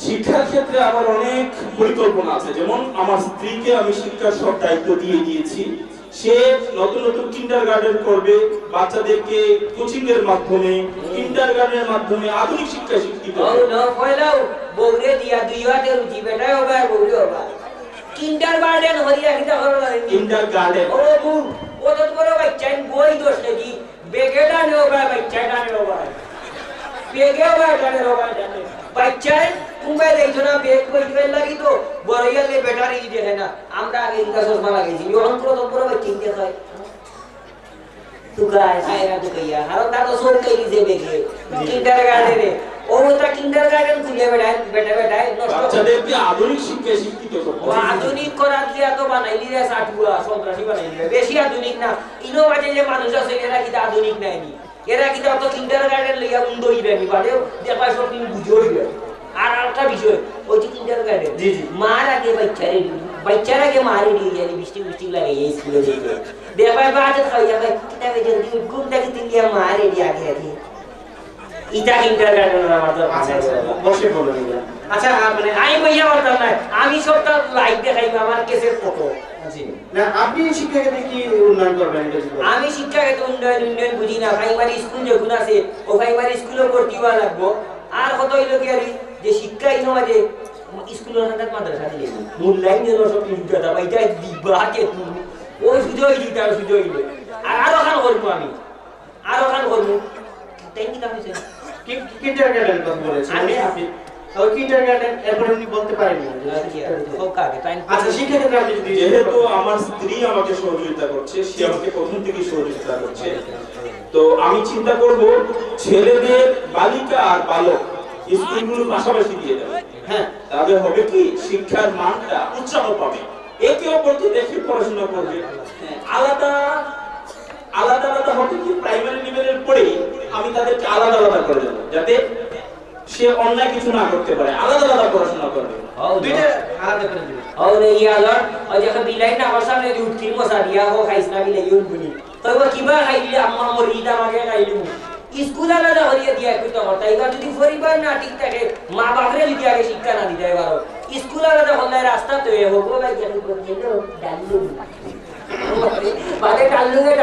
S7: শিক্ষার ক্ষেত্রে আমার অনেক পরিকল্পনা আছে যেমন আমার স্ত্রীকে আমি শিক্ষার সব দায়িত্ব দিয়ে দিয়েছি সে নতুন নতুন কিন্ডারগার্টেন করবে বাচ্চাদেরকে কোচিং এর মাধ্যমে কিন্ডারগার্টেনের মাধ্যমে আধুনিক শিক্ষা শিক্ষিত
S1: ও না কইলাও বউরে দিয়া দুই হাতে রুচি বেটাই হবে আর বউরে হবে কিন্ডারগার্টেন হরিয়া কিটা করো
S7: কিন্ডারগার্টেন
S1: ও বউ ও তো বড় বাচ্চা বই দোষ নেই বেগেটা নে হবে বাচ্চাটা নে হবে বেগে বাচ্চা নে হবে বাচ্চা তুমি দেখছো না বেগ কই লাগি তো বড়ইয়ালে ব্যাটারি দেখে না আমরা আগে ইনকা চশমা লাগাইছি যখন প্রথম বড় বাচ্চা কিনতে হয় তুগায় সাইরা তো কইয়া আর তা তো সব কই দিছে বেগে কিন্ডারগার্টেনে ও ওটা কিন্ডারগার্টেন খুলে বেটায়
S7: বাচ্চাদেরকে আধুনিক শিক্ষা শিক্ষিত করতে
S1: ও আধুনিক করার দিয়া তো বানাইলি রে সাটুয়া সন্ত্রাসী বানাইলি বেশি আধুনিক না ইনো বাজে যে মানুষ আছে এরা কি আধুনিক নাইনি এরা কি তো কিন্ডারগার্টেন লইয়া উন্দ হইবে নি বাদে দেখা সব দিন বুঝো হইবে আর একটা বিষয় ওই যে কিন্ডারগার্টেন
S4: জি জি
S1: মার আগে বাচ্চারে বাচ্চারাকে মারি দিয়ে জানি বৃষ্টি লাগে এই স্কুলে যেতে দেবাই বাজে খাই যাবে কিতাবে জলদি ঘুমটাকে তিলিয়া মারি দিয়ে আগে আগে ইটা ইন্টারগার্ডেন আমাদের
S4: আচ্ছা বসে বলুন আচ্ছা মানে
S1: আমি বইয়া বলতাম না আমি সবটা লাইক দেখাই আমার কেসের ফটো
S4: জি না আপনি শিক্ষাকে কি উন্নয়ন করবেন
S1: আমি শিক্ষাকে উন্নয়ন বুঝি না প্রাইমারি স্কুল যখন আছে ও প্রাইমারি স্কুলে ভর্তি হওয়া লাগবো আর কত হইলো কি আর যে শিক্ষা ইনো মাঝে স্কুলের সাথে মাদ্রাসা দিলে মূল্যায়ন যেন সব ইনকাটা বাইটা দিবা কে তুমি ওই সুযোগ দিতে আর সুযোগ দিবে আর আরো খান করবো আমি আরো খান করবো তাই কি কাম হইছে
S4: কিন্ডারগার্টেন কথা বলেছেন আপনি ওই কিন্ডারগার্টেন এরপর উনি বলতে পারেননি আচ্ছা শিক্ষাক্ষেত্রে আপনি
S7: যেহেতু আমার স্ত্রী আমাকে সহযোগিতা করছে সে আমাকে প্রথম থেকে সহযোগিতা করছে তো আমি চিন্তা করব ছেলেদের বালিকা আর বালক স্কুলগুলো পাশাপাশি দিয়ে দেব হ্যাঁ তাহলে হবে কি শিক্ষার মানটা উৎসাহ পাবে একে অপরকে দেখে পড়াশোনা করবে আলাদা আলাদা আলাদা হবে কি প্রাইমারি লেভেলের পরে আমি তাদেরকে আলাদা আলাদা করে দেব যাতে সে অন্যায় কিছু না করতে পারে আলাদা আলাদা পড়াশোনা করবে
S4: দুইটা আলাদা করে দিবেন
S1: और ये अलग और जब बिलाई ना वर्षा में दूध की मसा दिया हो खाइस ना बिलाई यूं बुनी तो वो किबा खाइले अम्मा मोरीदा मागे खाइले स्कूल अलग हरिया दिया कुछ तो होता है যদি পরিবার না ঠিক থাকে মা বাপরে দিতে আগে শিক্ষা না দিতে পারো স্কুল अलग হলে রাস্তা তো এ হোগো ভাই কেন করলো ডালু বাদে ডালুগে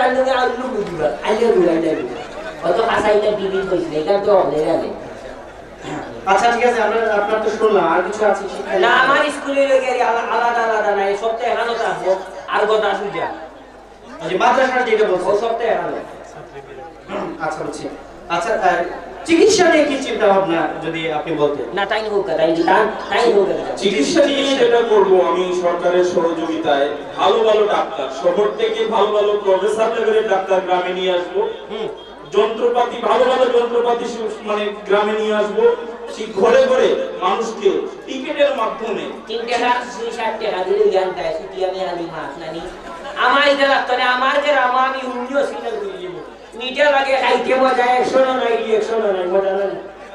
S1: আলু বুঝিবা আইলে বুঝাই যাবে কত কাসাইটা ডিবিট হইছে এটা তো হবে না
S4: আচ্ছা ঠিক আছে আমরা আপনার তো শুনলাম আর কিছু আছে শিক্ষা
S1: না আমার স্কুলে গিয়ে আলাদা আলাদা নাই সপ্তাহে এখানে থাকবো আর কথা সুজা
S4: যে মাদ্রাসার যেটা বলছো
S1: সপ্তাহে এখানে
S4: আচ্ছা বুঝছি আচ্ছা চিকিৎসা নিয়ে কি চিন্তা ভাবনা যদি আপনি বলতেন
S1: না তাই হোক তাই হোক
S7: চিকিৎসা নিয়ে যেটা করব আমি সরকারের সহযোগিতায় ভালো ভালো ডাক্তার শহর থেকে ভালো ভালো প্রফেসর লেভেলের ডাক্তার গ্রামে নিয়ে আসবো যন্ত্রপাতি ভালো ভালো যন্ত্রপাতি মানে গ্রামে নিয়ে আসবো সেই ঘরে ঘরে মানুষকে টিকেটের মাধ্যমে
S1: 3 টাকা 60 টাকা দিলে জানতে আছে কি আমি আলি মাছ নানি আমার এটা লাগতো না আমার যে আমি উনিও সিগন্যাল করে দিব মিডিয়া লাগে খাইতে মজা 100 নাই 100 নাই মজা না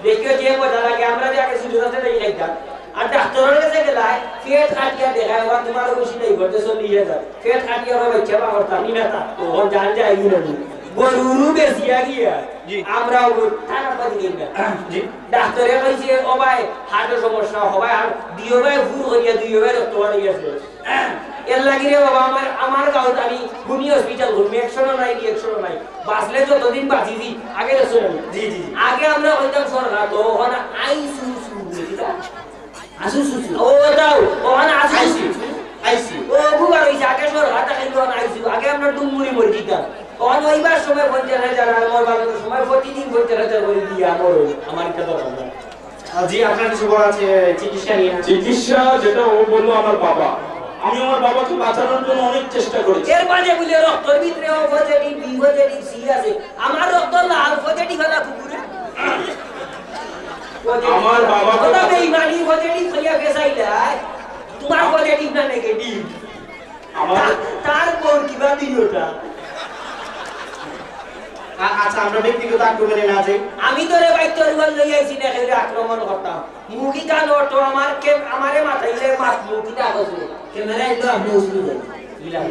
S1: দেখিও যে মজা লাগে আমরা যে আগে সুযোগ আছে তাই খাইতাম আর ডাক্তারের কাছে গেলাই পেট কাটিয়া দেখায় ওরা তোমার বেশি নাই বলতে 40000 পেট কাটিয়া হবে বাচ্চা বা করতাম না তা ও জান যায় না গরুরু বেশিয়া গিয়া আমরা থানা পাতি দিন না জি ডাক্তারে কইছে ও ভাই হার্টের সমস্যা হবে আর দিও ভাই ভুল করিয়া দিও ভাই রক্ত বাড়ি গেছে এর লাগি রে বাবা আমার গাঁত আমি ভূমি হসপিটাল ঘুরমি 100 নাই 100 নাই বাঁচলে যতদিন বাঁচিছি আগে শুনুন জি জি আগে আমরা কইতাম সরকার তো ওখানে আইসুসু আসুসু ও দাও ওখানে আসুসু আইসি ও বুবার ওই আগে সরকার তাকাইলো না আইসু আগে আমরা ডুমুরি মরি দিতাম কোন ওইবার সময় 50,000 আর মোর বাবার সময় প্রতিদিন 50,000 করে দিয়া আমার এটা দরকার না
S4: জি আপনার কিছু বলা আছে চিকিৎসা নিয়ে
S7: চিকিৎসা যেটা ও বললো আমার বাবা আমি আমার বাবাকে বাঁচানোর জন্য অনেক চেষ্টা করেছি
S1: এর মাঝে বলে রক্তের ভিতরে ও পজিটিভ বি পজিটিভ সি আছে আমার রক্ত লাল পজিটিভ হলা কুকুরে
S7: আমার বাবা
S1: কথা বেঈমানি পজিটিভ হইয়া ফেসাইলা তোমার পজিটিভ না নেগেটিভ
S7: আমার
S1: তারপর কিবা দিওটা
S4: আচ্ছা আমরা ব্যক্তিগত আক্রমণে না যাই
S1: আমি তোরে ভাই তোর বল লই আইছি না খেলে আক্রমণ করতাম মুখি গান অটো আমারে মাথাইলে মাছ মুখিটা কইছে ক্যামেরা এলো আপনি উসলি যাই ইলাই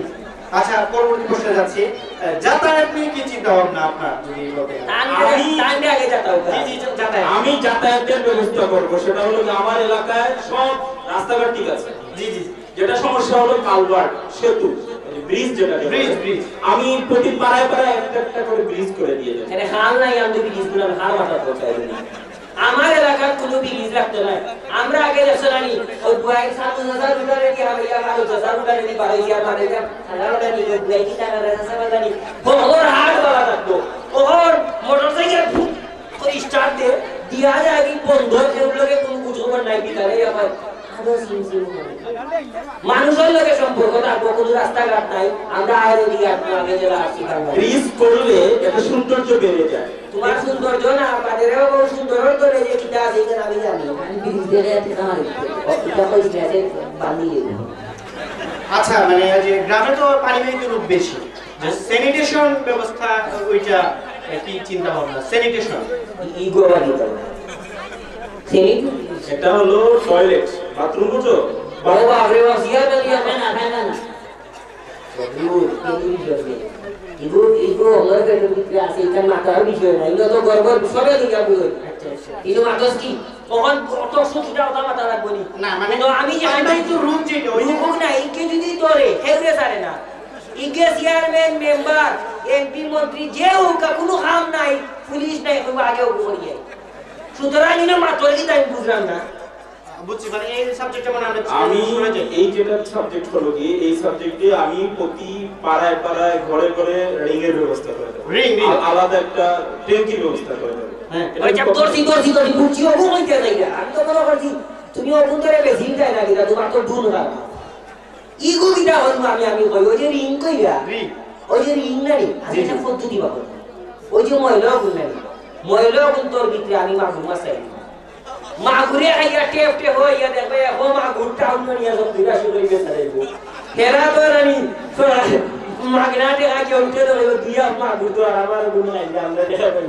S4: আচ্ছা পরবর্তী প্রশ্নে যাচ্ছি যাতায়াত নিয়ে কি চিন্তা ভাবনা আপনার যদি বলতেন
S1: টাইমে আগে যাতায়াত
S4: জি জি যাতায়াত
S7: আমি যাতায়াতের ব্যবস্থা করব সেটা হলো যে আমার এলাকায় সব রাস্তাঘাট ঠিক আছে
S4: জি জি
S7: যেটা সমস্যা হলো কালভার্ট সেতু ব্রিজ যেটা
S4: ব্রিজ
S7: আমি প্রতি পাড়ায় পাড়ায় একটা করে ব্রিজ করে দিয়ে দেব
S1: এখানে হাল নাই আমি ব্রিজ গুলো হাল মাথা পৌঁছাই না আমার এলাকার কোনো ব্রিজ রাখতে নাই আমরা আগে দেখছানি ওই বুয়াই 7,000 রুপিয়া কি হবে ইয়া 5,000 রুপিয়া দি বাড়াইয়া মারেগা 1,000 টাকা নিয়ে বুয়াই কি টাকা রাখা জানি ওর হাট বালা থাকতো ওর মোটরসাইকেল তো স্টার্ট দে দিয়া যায় কি বন্ধ এগুলোকে কোনো বুঝবার নাই বিকালে আমার মানুষের লগে সম্পর্ক থাকবো কোনো রাস্তাঘাট নাই আমরা আগে দিয়ে আগে জেলা আসছি
S7: ব্রিজ করলে একটা সৌন্দর্য বেড়ে যায়
S1: তোমার সৌন্দর্য না আমাদেরও বহু সুন্দর করে যে কিটা আছে এটা আমি জানি ব্রিজ দিয়ে আমার এটা কইছে আছে বানিয়ে
S4: আচ্ছা মানে যে গ্রামে তো পানিবাহিত রূপ বেশি যে স্যানিটেশন ব্যবস্থা ওইটা কি চিন্তা ভাবনা স্যানিটেশন
S1: ইগো বানিয়ে দাও
S7: এটা হলো টয়লেট বাথরুম বুঝো
S1: বাবা আরে ওসিয়া বলিয়া
S5: না না না না
S1: ইগো অলরেডি ভিতরে আছে এটা মাথার বিষয় না এটা তো গর্বর সবে দিকে বলি
S5: আচ্ছা আচ্ছা
S1: এটা মাথাস কি তখন কত সুখটা ওটা মাথা রাখবো নি
S4: না মানে
S1: আমি যে
S4: আমি তো রুম যেটা ওই যে
S1: রুম না ইকে যদি তোরে হেউরে সারে না ইকে চেয়ারম্যান মেম্বার এমপি মন্ত্রী যে হোক কোনো কাম নাই পুলিশ নাই কইবা আগেও করিয়ে সুতরাং ইনো মাত্র কি তাই বুঝলাম না
S4: বুঝছি মানে এই সাবজেক্টটা মানে আমরা
S7: আমি এই যেটা সাবজেক্ট হলো কি এই সাবজেক্টে আমি প্রতি পাড়ায় পাড়ায় ঘরে ঘরে রিং এর ব্যবস্থা করে দেব
S4: রিং
S7: আলাদা একটা ট্যাঙ্কির ব্যবস্থা করে দেব
S1: হ্যাঁ ওই যে তোরছি বুঝছি ওগো কইতে যাইরা আমি তো মনে করছি তুমি ওগুন ধরে বেশি যায় না কিনা তোমার তো দূর না ইগো কিটা হল আমি কই ওই যে রিং কইরা
S4: রিং
S1: ওই যে রিং না রে আমি একটা পদ্ধতি পাবো ওই যে ময়লা গুণ না ময়লা গুণ তোর ভিতরে আমি মাগুর মাসাই মাগুরে আইয়া টেপ হইয়া দেখবে ও মাগুর টাউন নিয়া সব দিরা শুরু হইবে সারাইবো হেরা তো রানি মাগনাতে আগে উঠে দেবে দুইয়া মাগুর তো আর আমার গুণ নাই আমরা দেখা পাই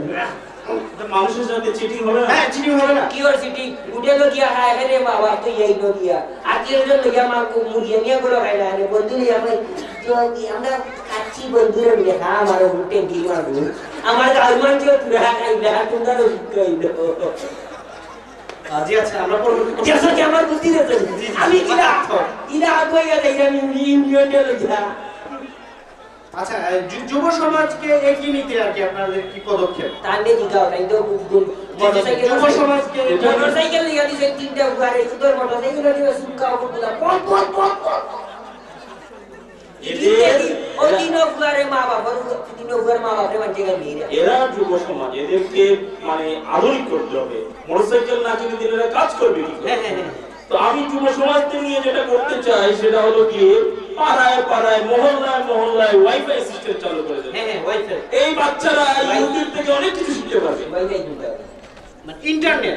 S7: মানুষের সাথে চিটিং হবে না
S4: হ্যাঁ চিনি হবে না
S1: কি ওর সিটি উঠে তো গিয়া খায় রে বাবা তো এই নো গিয়া আজকে জন গিয়া মা কো মুড়িয়া নিয়া গুলো খাইলা রে বন্ধু নিয়া ভাই তো আমরা কাচ্চি বন্ধুরে দেখা আমার উঠে কি মারবো আমার গালমান যে তুরা খাইলা তোমরা তো কইলো
S4: জি আচ্ছা আমরা পরবর্তী
S1: যেসব কি আমার বুদ্ধি দিতে আমি কিনা ইনা কইয়া দেই আমি ইউনিয়নে লইয়া
S4: আচ্ছা যুব সমাজকে এগিয়ে নিতে আর কি আপনাদের কি পদক্ষেপ
S1: তান্ডে দিগাও তাই তো মোটরসাইকেল
S4: যুব সমাজকে
S1: মোটরসাইকেল নিয়ে দিছে তিনটা উগারে সুন্দর মোটরসাইকেল দিয়ে সুকা উপগুলা পট ওই তিন উগারে মা বাবার তিন উগারে মা বাপরে মানতে গেলি
S7: এরা যুব সমাজ এদেরকে মানে আধুনিক করতে হবে মোটরসাইকেল না কিনে দিলে এরা কাজ করবে কি করে? তো আমি যুব সমাজকে নিয়ে যেটা করতে চাই সেটা হলো কি পাড়ায় পাড়ায় মহল্লায় মহল্লায় ওয়াইফাই সিস্টেম চালু করে দেব
S4: ওয়াইফাই
S7: এই বাচ্চারা ইউটিউব থেকে অনেক কিছু শিখতে পারবে
S1: ওয়াইফাই দিতে হবে
S4: মানে ইন্টারনেট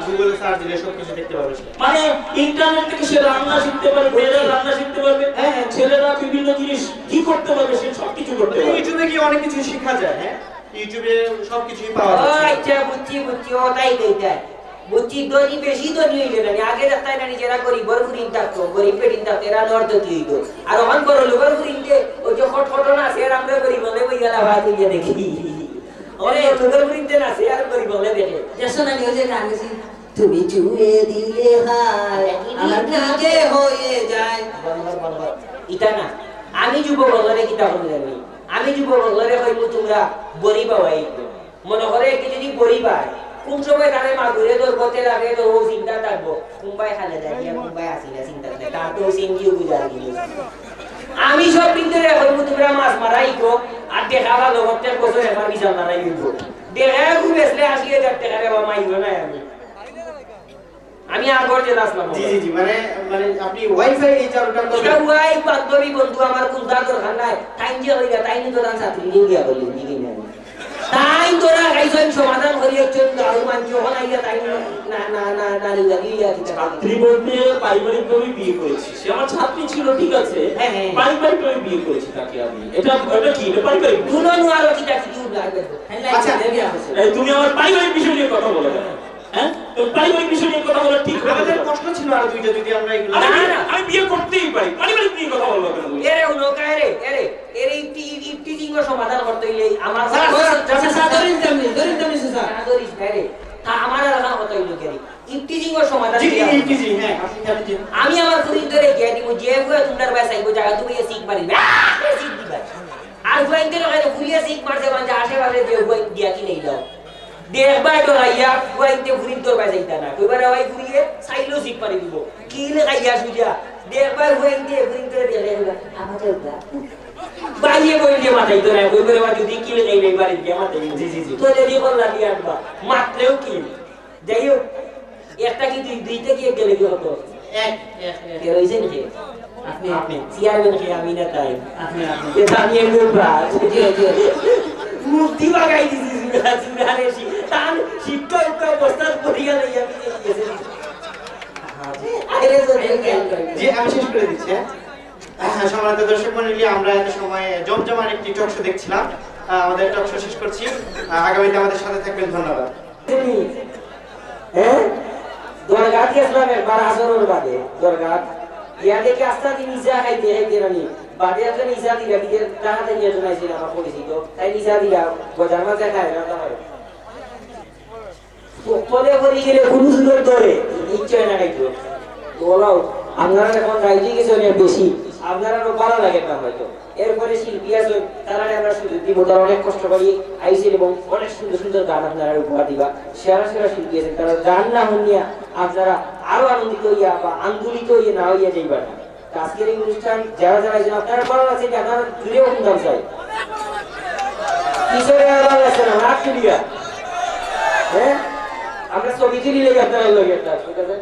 S4: গুগলে সার্চ দিলে সব কিছু দেখতে পাবে
S7: মানে ইন্টারনেট থেকে সে রান্না শিখতে পারবে মেয়েরা রান্না শিখতে পারবে ছেলেরা বিভিন্ন জিনিস কি করতে পারবে সে সব কিছু করতে পারবে
S4: ইউটিউবে কি অনেক কিছু শেখা যায় হ্যাঁ ইউটিউবে সব কিছুই পাওয়া
S1: ও
S4: যায়
S1: আচ্ছা বুঝছি ওটাই দেইতা বুঝছি দড়ি বেশি দড়ি হইলে না আগে রাস্তায় না নিজেরা গরিবর ফুরিন থাকতো গরিব পেটিন থাকতো এরা নর্দ কি হইতো আর অন বড় লোকের ফুরিনকে ওই যে খটখটো না সে আমরা গরিব বলে বই গেলা ভাত হইয়া দেখি ওরে লোকের ফুরিনতে না সে আর গরিব বলে দেখে
S5: যেসব না নিউজে গান গেছি তুমি চুয়ে দিলে হায় আমার কাছে হয়ে যায়
S1: ইটা না আমি যুব বলরে কিতা বলি আমি যুব বলরে হইবো তোমরা গরিব হই মনে করে কি যদি গরিব হয় কোন সময় তারে মা ঘুরে তোর পথে লাগে তো ও চিন্তা থাকবো মুম্বাই খালে যায় মুম্বাই আসি না চিন্তা থাকে তার তো সিঙ্গিও গুজার দিল আমি সব পিন্দরে হইবো তোমরা মাছ মারাই গো আর দেখাবা লগতে বছর একবার বিশাল মারাই দিব দেখা ঘুরে আসলে আসিয়ে যাতে খারে বা মাইব না আমি আগর যে আসলাম
S4: জি জি জি মানে আপনি ওয়াইফাই এই চালুটা
S1: এটা
S4: করবেন
S1: ওয়াই বান্ধবী বন্ধু আমার কোন দরকার নাই টাইম যে হইয়া টাইম তো দান ছাত্রী নিয়ে গিয়া বলি দিদি না টাইম তোরা গাইছেন সমাধান করিয়েছেন গাড়ি মানছি ওখানে আইয়া টাইম না না না না লাগিয়া দিতে
S7: ছাত্রী বলতে পারিবারিকভাবে বিয়ে করেছি সে আমার ছাত্রী ছিল ঠিক আছে পারিবারিকভাবে বিয়ে করেছি তাকে আমি এটা কি এটা পারিবারিক
S1: দুনো নোয়ারো কিটা কি লাগবে
S4: আচ্ছা
S7: তুমি আমার পারিবারিক বিষয় নিয়ে কথা বলো হ্যাঁ তো পারিবারিক বিষয় নিয়ে কথা বলা ঠিক হবে
S4: আমাদের প্রশ্ন ছিল আর দুইটা যদি আমরা এগুলো
S7: আমি বিয়ে করতেই পারি পারিবারিক নিয়ে কথা বলবো কেন
S1: এরে উনোকা এরে ইফটি জিঙ্গো সমাধান করতে হইলে আমার
S5: ধরিন তুমি সুসা
S1: ধরিস রে তা আমার রাখা কথা হইলো কেন ইফটি জিঙ্গো সমাধান
S4: জি জি জি হ্যাঁ আপনি জানেন যে
S1: আমি আমার ফুরিন ধরে গিয়া দিব যে ফুয়া তোমার বাসা আইবো জায়গা তুমি সিক মারি সিক দিবা আর ফুয়াইতে লাগে ফুরিয়া সিক মারছে মানে আশেপাশে যে ফুয়াই দিয়া কি নেই দাও দেখবাই তো আইয়া ফুয়াইতে ফুরিন তোর বাসা আইতা না কইবার ওই ফুরিয়ে সাইলো সিক মারি দিব কি লে আইয়া সুজা দেখবাই ফুয়াইতে ফুরিন ধরে দিয়া আমাদের দা বাইয়ে বইলে মাথায় তো না কইবার ওই যদি কি লে গাই বাড়ি দিয়া মাথায় জি জি জি তো যদি করলা দিয়া আনবা মাত্রেও কি যাইও একটা কি দুইটা কি গেলে কি হতো
S4: এক
S1: কে রইছে নাকি আপনি চেয়ারম্যান কি আমি না তাই
S5: আপনি
S1: এটা আমি একদম বাস মুক্তি বাগাই দিছি সুরারে তান শিক্ষা অবস্থা পড়িয়া লইয়া আমি গেছে আরে
S4: জি আমি শেষ করে দিচ্ছি হ্যাঁ সম্মানিত দর্শক মণ্ডলী আমরা এত সময় জমজমার একটি টক শো দেখছিলাম আমাদের টক শো শেষ করছি আগামীতে আমাদের সাথে থাকবেন ধন্যবাদ
S1: হ্যাঁ দরগাত গেছিলাম একবার আসরের বাদে দরগাত ইয়া দেখে আস্তে নিজা খাইতে খাইতে রানি বাদে একজন নিজা দিলা দিকে টাকাতে নিয়ে জনাইছিল আমার পরিচিত তাই নিজা দিলা বাজার মাঝে খায় না তাহলে পরে পরে গেলে কোনো সুন্দর ধরে ইচ্ছে হয় না খাইতো বলো আপনারা এখন রাইতে গেছে অনেক বেশি আপনারা ভালো লাগে না হয়তো এরপরে শিল্পী আছে তারা আমরা সুযোগ দিব তারা অনেক কষ্ট করি আইসিল এবং অনেক সুন্দর সুন্দর গান আপনারা উপহার দিবা সেরা সেরা শিল্পী আছেন তারা গান না শুনিয়া আপনারা আরো আনন্দিত হইয়া বা আন্দোলিত হইয়া না হইয়া যাইবা না আজকের এই অনুষ্ঠান যারা যারা আছেন আপনারা ভালো আছে যে আপনারা দূরেও শুনতাম চাই কিশোরে ভালো লাগছে না রাত চলিয়া হ্যাঁ আমরা ছবি তুলি লেগে আপনারা লোক একটা ঠিক আছে